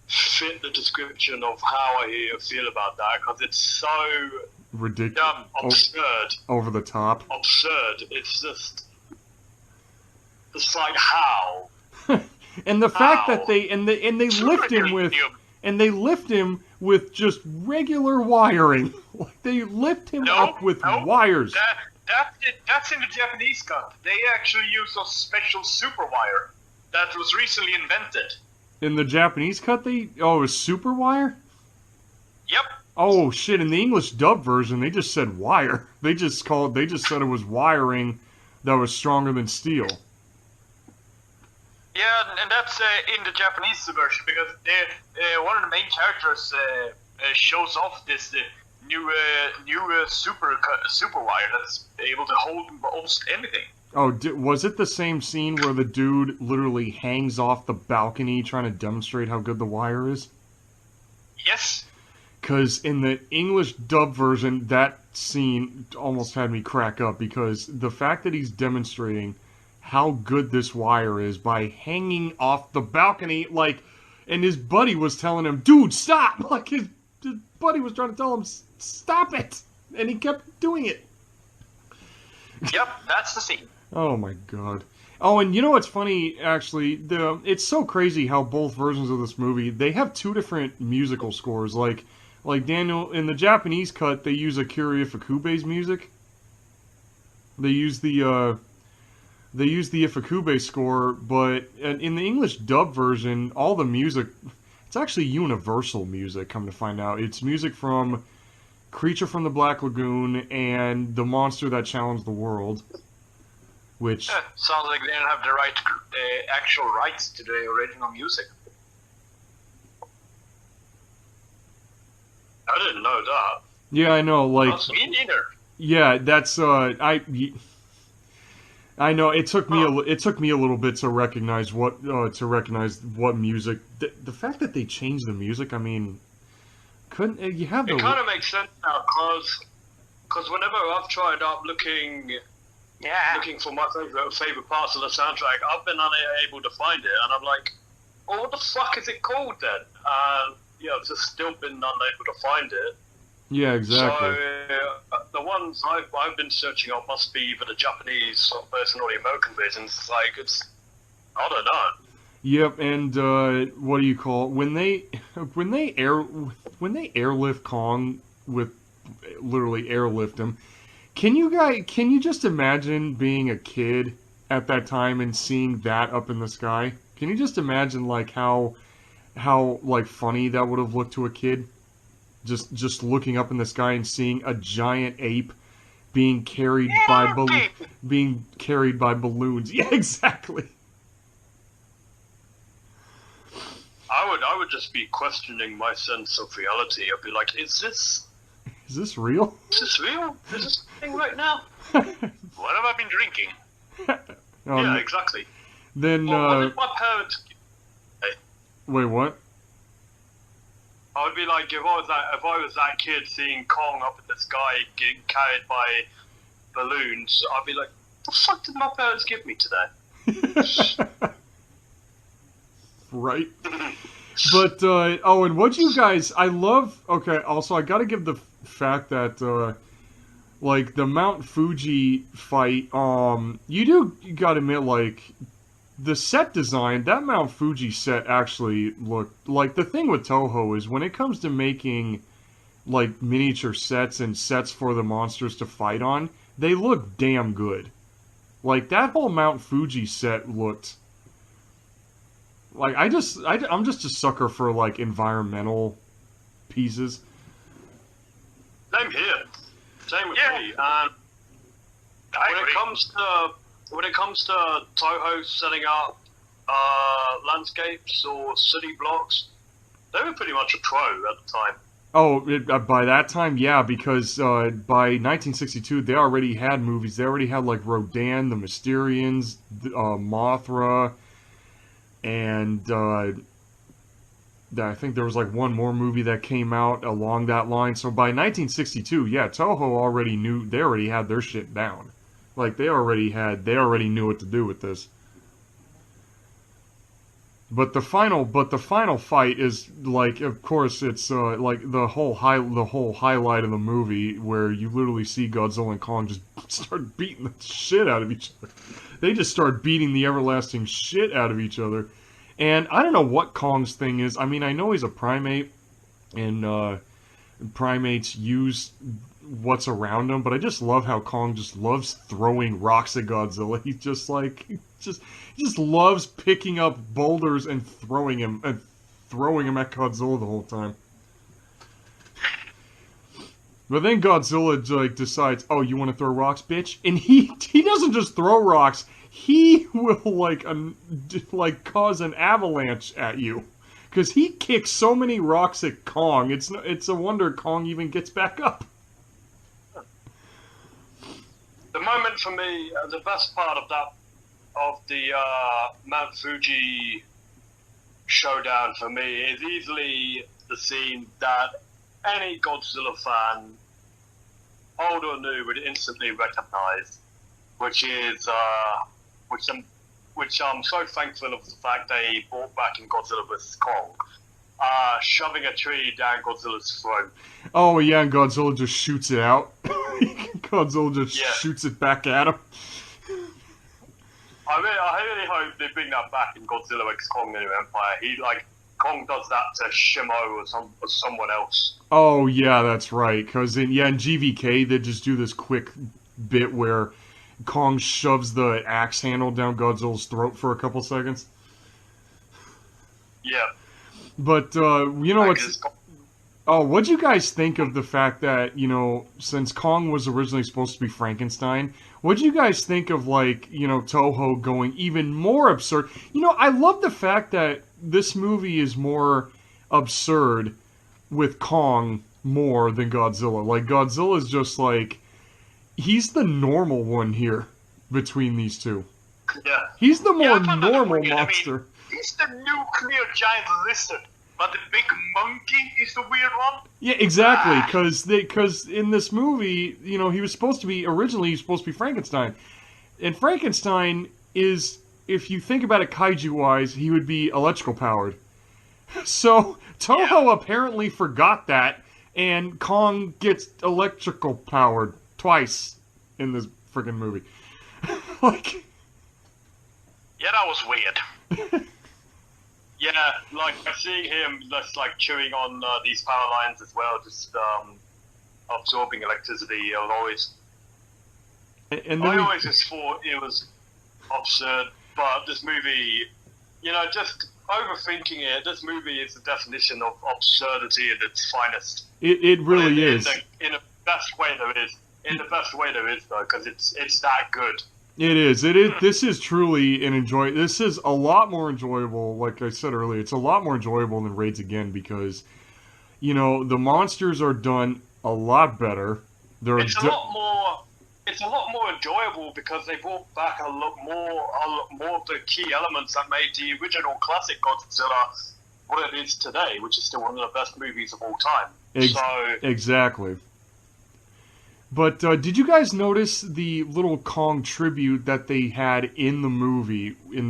fit the description of how I feel about that, because it's so Ridiculous. dumb, absurd, Over the top. absurd. It's like how. And the fact that Ow. they lift him with just regular wiring. Like, they lift him up with wires. That's in the Japanese cut. They actually use a special super wire that was recently invented. In the Japanese cut, it was super wire? Yep. Oh shit! In the English dub version, they just said wire. They just said it was wiring that was stronger than steel. Yeah, and that's in the Japanese version, because one of the main characters shows off this new super wire that's able to hold almost anything. Oh, was it the same scene where the dude literally hangs off the balcony trying to demonstrate how good the wire is? Yes. Because in the English dub version, that scene almost had me crack up, because the fact that he's demonstrating how good this wire is by hanging off the balcony, like, and his buddy was telling him, dude, stop! Like, his buddy was trying to tell him, stop it! And he kept doing it. Yep, that's the scene. Oh my god. Oh, and you know what's funny, actually? It's so crazy how both versions of this movie, they have two different musical scores. Like Daniel, in the Japanese cut, they use Akira Ifukube's music. They use the Ifukube score, but in the English dub version, all the music, it's actually universal music, come to find out. It's music from Creature from the Black Lagoon and The Monster That Challenged the World, which... sounds like they didn't have the right actual rights to the original music. I didn't know that. Yeah, I know, like... Me neither. Yeah, that's, I know it took me a little bit to recognize what music. The fact that they changed the music, I mean, Couldn't you have the? It kind of makes sense now, because whenever I've tried up looking for my favorite parts of the soundtrack, I've been unable to find it, and I'm like, well, what the fuck is it called then? And I've just still been unable to find it. Yeah, exactly. So the ones I've been searching up must be either the Japanese version or the American version. It's like I don't know. Yep, and what do you call it? when they airlift Kong with literally airlift him? Can you just imagine being a kid at that time and seeing that up in the sky? Can you just imagine like how like funny that would have looked to a kid? Just looking up in the sky and seeing a giant ape being carried by balloons. Yeah, exactly. I would just be questioning my sense of reality. I'd be like, is this real? Is this real? Is this thing right now? What have I been drinking? Yeah, exactly. Then, what did my parents... Wait, what? I would be like, if I was that kid seeing Kong up in the sky getting carried by balloons, I'd be like, the fuck did my parents give me today? Right. But, and what you guys, also I gotta give the fact that, like, the Mount Fuji fight, you gotta admit, like, the set design, that Mount Fuji set actually looked, like, the thing with Toho is when it comes to making, like, miniature sets and sets for the monsters to fight on, they look damn good. Like, that whole Mount Fuji set looked... Like, I'm just a sucker for, like, environmental pieces. Same here. Same with me. When it comes to Toho setting up landscapes or city blocks, they were pretty much a pro at the time. Oh, by that time, yeah, because by 1962, they already had movies. They already had, like, Rodan, the Mysterians, Mothra... And I think there was like one more movie that came out along that line. So by 1962, yeah, Toho already knew, they already had their shit down. Like they already knew what to do with this. But the final fight is like, of course, it's like the whole highlight of the movie where you literally see Godzilla and Kong just start beating the shit out of each other. They just start beating the everlasting shit out of each other. And I don't know what Kong's thing is. I mean, I know he's a primate, and primates use what's around them, but I just love how Kong just loves throwing rocks at Godzilla. He's just like, he just loves picking up boulders and throwing him at Godzilla the whole time. But then Godzilla like decides, oh, you want to throw rocks, bitch? And he doesn't just throw rocks. He will like cause an avalanche at you, because he kicks so many rocks at Kong. It's a wonder Kong even gets back up. The moment for me, the best part of the Mount Fuji showdown for me is easily the scene that any Godzilla fan, old or new, would instantly recognize, which is which I'm so thankful of the fact they brought back in Godzilla vs. Kong, shoving a tree down Godzilla's throat. Oh yeah, and Godzilla just shoots it out. Godzilla just shoots it back at him. I really hope they bring that back in Godzilla vs. Kong: The New Empire. Kong does that to Shimo or someone else. Oh yeah, that's right. Because in GVK they just do this quick bit where Kong shoves the axe handle down Godzilla's throat for a couple seconds. Yeah. But what'd you guys think of the fact that, since Kong was originally supposed to be Frankenstein, what'd you guys think of, Toho going even more absurd? I love the fact that this movie is more absurd with Kong more than Godzilla. Like, Godzilla's just he's the normal one here between these two. Yeah. He's the more normal monster. I mean, he's the nuclear giant lizard. but the big monkey is the weird one. Yeah, exactly. Because in this movie, you know, he was supposed to be Frankenstein, and Frankenstein is, if you think about it kaiju wise, he would be electrical powered. So Toho apparently forgot that, and Kong gets electrical powered twice in this freaking movie. Like, yeah, that was weird. Yeah, like seeing him just like chewing on these power lines as well, just absorbing electricity. I always just thought it was absurd, but this movie, you know, just overthinking it. This movie is the definition of absurdity at its finest. It really is. In the best way there is. In the best way there is, though, because it's that good. It is. It is. This is truly an enjoy. This is a lot more enjoyable. Like I said earlier, it's a lot more enjoyable than Raids Again because, you know, the monsters are done a lot better. It's a lot more enjoyable because they brought back a lot more of the key elements that made the original classic Godzilla what it is today, which is still one of the best movies of all time. Exactly. But did you guys notice the little Kong tribute that they had in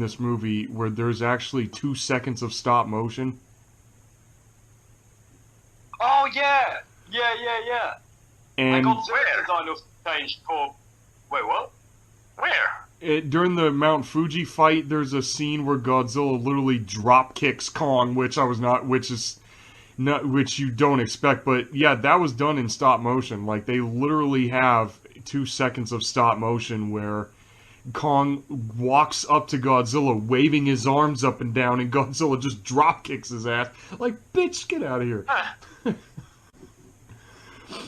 this movie, where there's actually 2 seconds of stop motion? Oh, yeah. And Godzilla's design was changed for... Wait, what? Where? During the Mount Fuji fight, there's a scene where Godzilla literally drop kicks Kong, which you don't expect, but yeah, that was done in stop motion. Like, they literally have 2 seconds of stop motion where Kong walks up to Godzilla waving his arms up and down, and Godzilla just drop kicks his ass. Like, bitch, get out of here.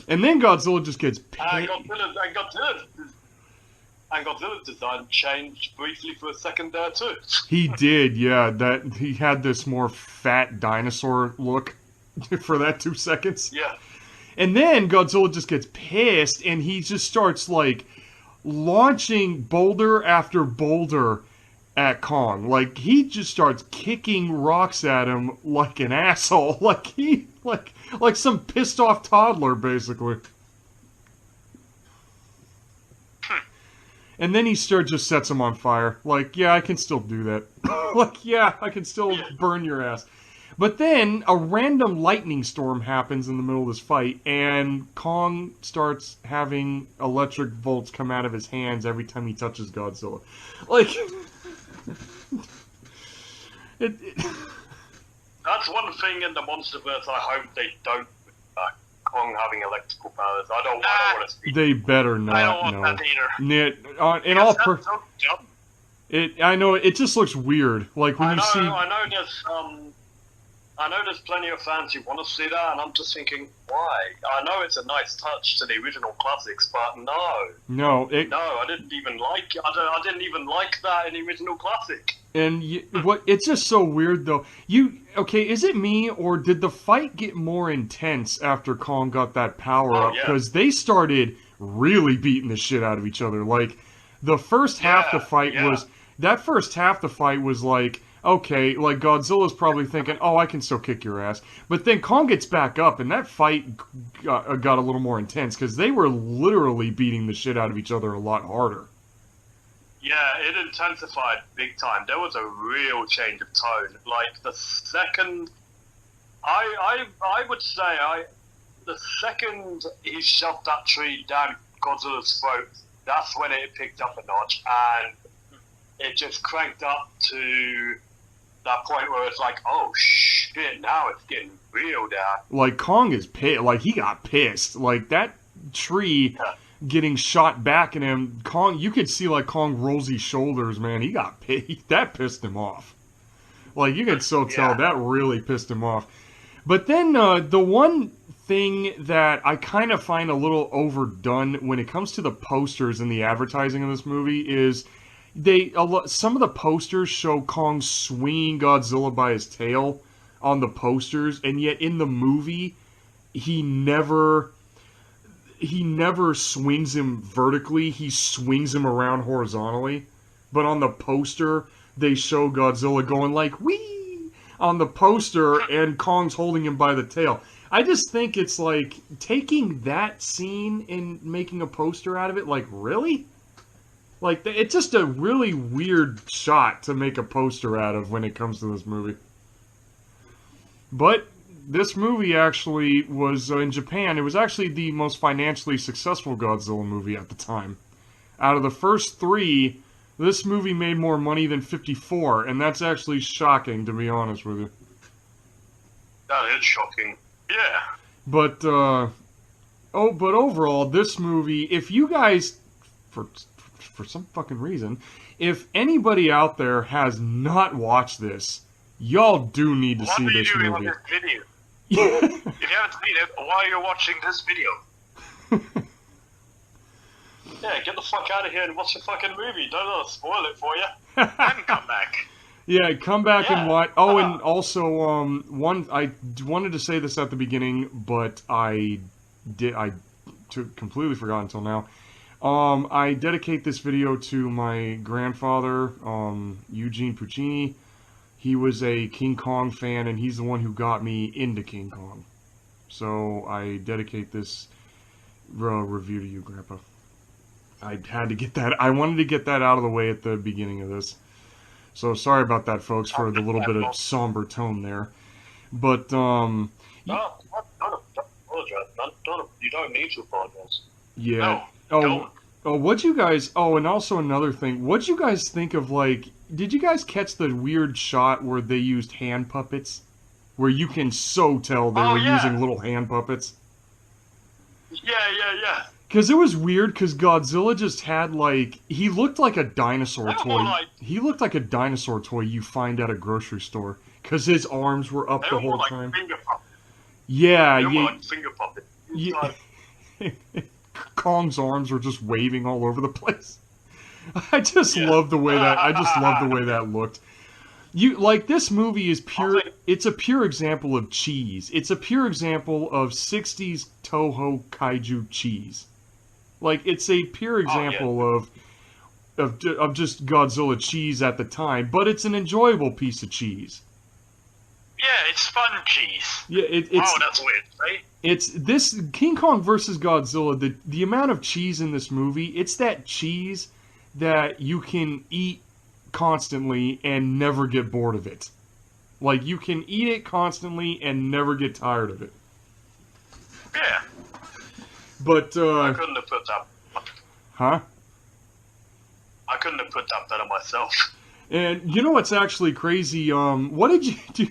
And then Godzilla just gets and Godzilla's design changed briefly for a second there too. He did, yeah. That he had this more fat dinosaur look for that 2 seconds. Yeah. And then Godzilla just gets pissed, and he just starts, like, launching boulder after boulder at Kong. Like, he just starts kicking rocks at him like an asshole. Like some pissed off toddler, basically. And then he just sets him on fire. Like, yeah, I can still do that. Like, yeah, I can still burn your ass. But then a random lightning storm happens in the middle of this fight, and Kong starts having electric bolts come out of his hands every time he touches Godzilla. Like, that's one thing in the MonsterVerse I hope they don't. Kong having electrical powers. I don't want to see. They better not. I don't want that either. I know it just looks weird. Like when I know there's plenty of fans who want to see that, and I'm just thinking, why? I know it's a nice touch to the original classics, but no, I didn't even like. I didn't even like that in the original classic. And it's just so weird, though. Is it me, or did the fight get more intense after Kong got that power up? Because they started really beating the shit out of each other. Like, the first half the fight was like, okay, like, Godzilla's probably thinking, oh, I can still kick your ass. But then Kong gets back up, and that fight got a little more intense, because they were literally beating the shit out of each other a lot harder. Yeah, it intensified big time. There was a real change of tone. Like, the second... I would say, the second he shoved that tree down Godzilla's throat, that's when it picked up a notch, and it just cranked up to that point where it's like, oh shit, now it's getting real down. Like, Kong is pissed. Like, he got pissed. Like, that tree getting shot back at him, Kong, you could see, like, Kong rolls his shoulders, man. He got pissed. That pissed him off. Like, you could so tell that really pissed him off. But then, the one thing that I kind of find a little overdone when it comes to the posters and the advertising of this movie is some of the posters show Kong swinging Godzilla by his tail on the posters, and yet in the movie, he never swings him vertically. He swings him around horizontally. But on the poster, they show Godzilla going like, wee! on the poster, and Kong's holding him by the tail. I just think it's like taking that scene and making a poster out of it. Like, really? Like, it's just a really weird shot to make a poster out of when it comes to this movie. But this movie actually was, in Japan, it was actually the most financially successful Godzilla movie at the time. Out of the first 3, this movie made more money than 54, and that's actually shocking, to be honest with you. That is shocking. Yeah. But, but overall, this movie, if you guys, for some fucking reason, if anybody out there has not watched this, y'all do need to see this movie. What are you doing on this video? If you haven't seen it, why are you watching this video? Yeah, get the fuck out of here and watch the fucking movie. Don't let us spoil it for you. Then come back. Yeah, come back and Yeah. watch. Oh, and also, I wanted to say this at the beginning, but I completely forgot until now. I dedicate this video to my grandfather, Eugene Puccini. He was a King Kong fan, and he's the one who got me into King Kong. So I dedicate this review to you, Grandpa. I had to get that. I wanted to get that out of the way at the beginning of this. So sorry about that, folks, for the little bit of somber tone there. But No, don't apologize. You don't need to apologize. yeah. No, don't. What'd you guys? Oh, and also another thing. What'd you guys think of, like? Did you guys catch the weird shot where they used hand puppets, where you can so tell they were using little hand puppets? Yeah. Because it was weird, because Godzilla just had, like... He looked like a dinosaur toy. He looked like a dinosaur toy you find at a grocery store. Because his arms were up the whole time. Finger puppet. Yeah, They were yeah. like finger puppet. Yeah. Kong's arms were just waving all over the place. I just love the way that looked. You like, this movie is pure. It's a pure example of cheese. It's a pure example of 60s Toho kaiju cheese. Like, it's a pure example of just Godzilla cheese at the time, but it's an enjoyable piece of cheese. Yeah, it's fun cheese. Yeah, it's wow, that's weird, right? It's this King Kong versus Godzilla. The amount of cheese in this movie, it's that cheese that you can eat constantly and never get bored of it. Like, you can eat it constantly and never get tired of it. Yeah. But I couldn't have put that. huh? I couldn't have put that better myself. And you know what's actually crazy? What did you do?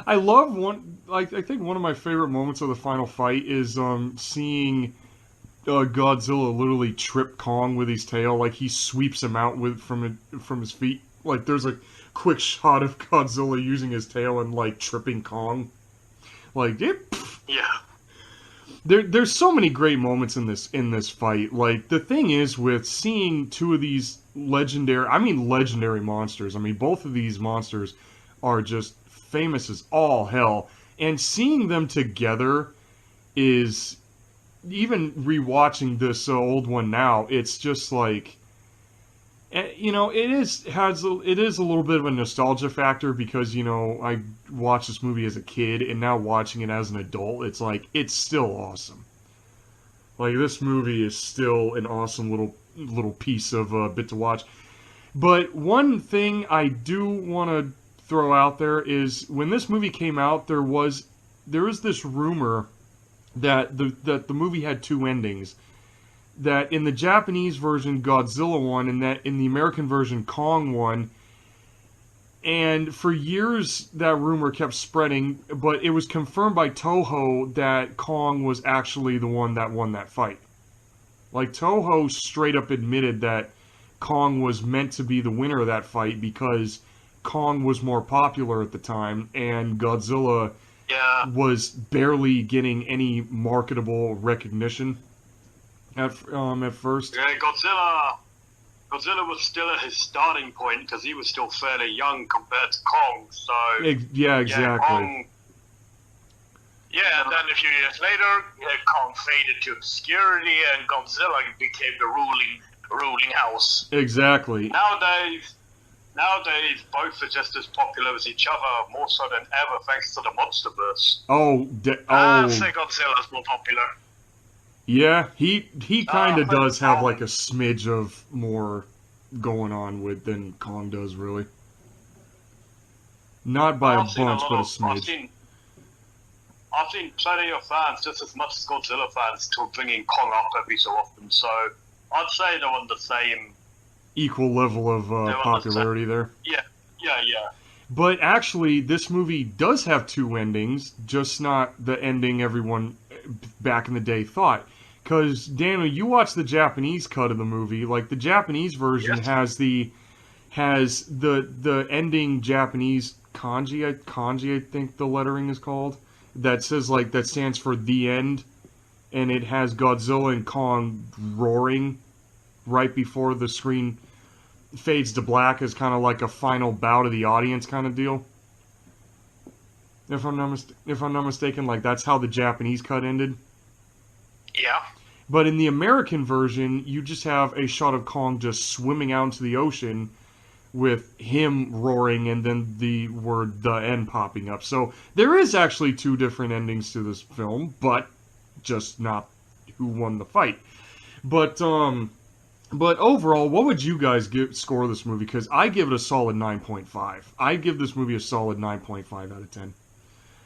I love I think one of my favorite moments of the final fight is seeing Godzilla literally trip Kong with his tail. Like, he sweeps him out from his feet. Like, there's a quick shot of Godzilla using his tail and, like, tripping Kong. Like, Yeah. There's so many great moments in this fight. Like, the thing is, with seeing two of these legendary monsters. I mean, both of these monsters are just famous as all hell. And seeing them together is, even rewatching this old one now, it's just like, you know, it is a little bit of a nostalgia factor, because, you know, I watched this movie as a kid, and now watching it as an adult, it's like, it's still awesome. Like, this movie is still an awesome little piece of bit to watch. But one thing I do want to throw out there is, when this movie came out, there was this rumor that the movie had two endings. That in the Japanese version, Godzilla won, and that in the American version, Kong won. And for years, that rumor kept spreading, but it was confirmed by Toho that Kong was actually the one that won that fight. Like, Toho straight up admitted that Kong was meant to be the winner of that fight, because Kong was more popular at the time, and Godzilla was barely getting any marketable recognition at first. Yeah, Godzilla was still at his starting point, because he was still fairly young compared to Kong. So yeah, exactly. Kong, yeah, and then a few years later, Kong faded to obscurity, and Godzilla became the ruling house. Exactly. Nowadays, nowadays both are just as popular as each other, more so than ever, thanks to the MonsterVerse. I'd say Godzilla's more popular. Yeah, he kind of but, does have like a smidge of more going on with than Kong does, really. Not by a bunch, but a smidge. I've seen plenty of fans, just as much as Godzilla fans, to bringing Kong up every so often. So I'd say they're on the same equal level of popularity there. Yeah. But actually, this movie does have two endings, just not the ending everyone back in the day thought. Because, Daniel, you watched the Japanese cut of the movie. Like, the Japanese version has the ending Japanese kanji, I think the lettering is called, that says, like, that stands for the end, and it has Godzilla and Kong roaring right before the screen fades to black as kind of like a final bow to the audience kind of deal. If I'm not mistaken, like, that's how the Japanese cut ended. Yeah. But in the American version, you just have a shot of Kong just swimming out into the ocean with him roaring and then the word "the end" popping up. So there is actually two different endings to this film, but just not who won the fight. But overall, what would you guys score this movie? Because I give it a solid 9.5. I give this movie a solid 9.5 out of 10.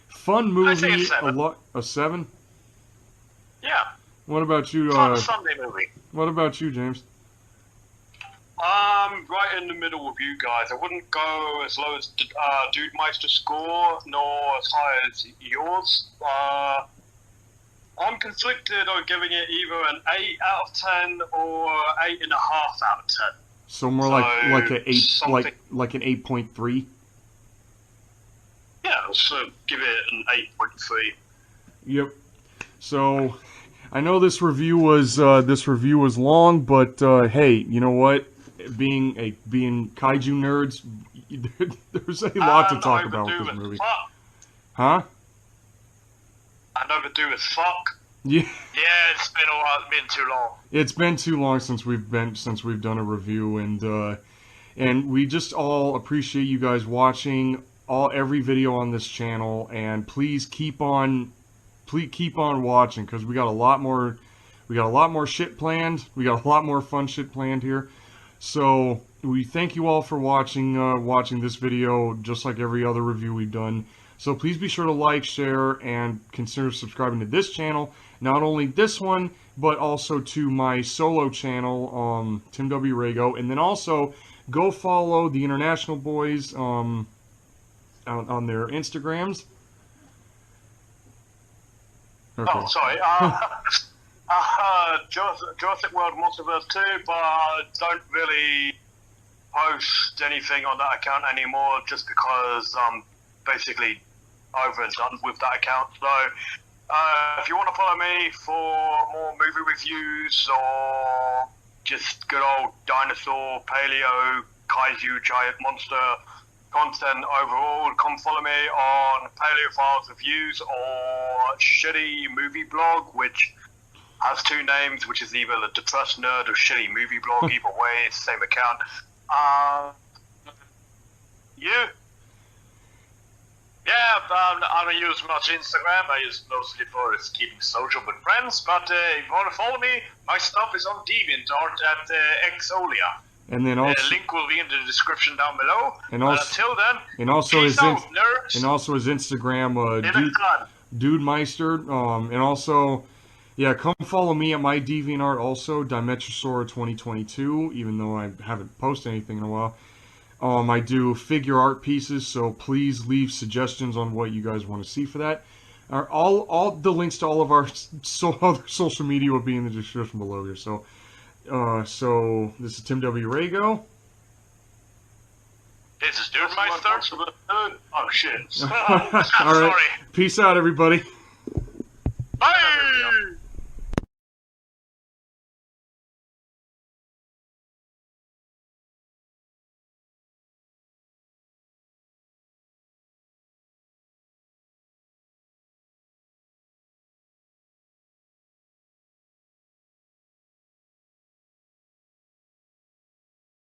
Fun movie. I say a 7. A 7? Yeah. What about you? Fun Sunday movie. What about you, James? Right in the middle with you guys. I wouldn't go as low as Dude Meister score, nor as high as yours. I'm conflicted on giving it either an 8 out of 10 or 8.5 out of 10. So more like an 8, like an 8.3. Yeah, so give it an 8.3. Yep. So I know this review was long, but hey, you know what? Being kaiju nerds, there's a lot to talk about with this movie. Huh? And overdue as fuck. Yeah. Yeah, it's been a while. It's been too long. It's been too long since we've done a review, and we just all appreciate you guys watching every video on this channel, and please keep on watching, because we got a lot more shit planned. We got a lot more fun shit planned here. So we thank you all for watching this video, just like every other review we've done. So please be sure to like, share, and consider subscribing to this channel. Not only this one, but also to my solo channel, Tim W. Rago. And then also, go follow the International Boys on their Instagrams. Okay. Oh, sorry. Jurassic World Monsterverse 2, but I don't really post anything on that account anymore, just because basically over and done with that account. So if you want to follow me for more movie reviews or just good old dinosaur, paleo, kaiju, giant monster content overall, come follow me on Paleophiles Reviews or Shitty Movie Blog, which has two names, which is either the Depressed Nerd or Shitty Movie Blog. Either way, it's the same account. You? Yeah, I don't use much Instagram. I use mostly for keeping social with friends. But if you want to follow me, my stuff is on DeviantArt at Exolia. And then also, the link will be in the description down below. And also, until then, and also peace out, nerds. And also his Instagram, Dude Meister. And also, yeah, come follow me at my DeviantArt also, Dimetrosaur 2022. Even though I haven't posted anything in a while. I do figure art pieces, so please leave suggestions on what you guys want to see for that. All the links to all of our other social media will be in the description below here. So, this is Tim W. Rago. This is Dude Meister. Oh shit! All right. Peace out, everybody.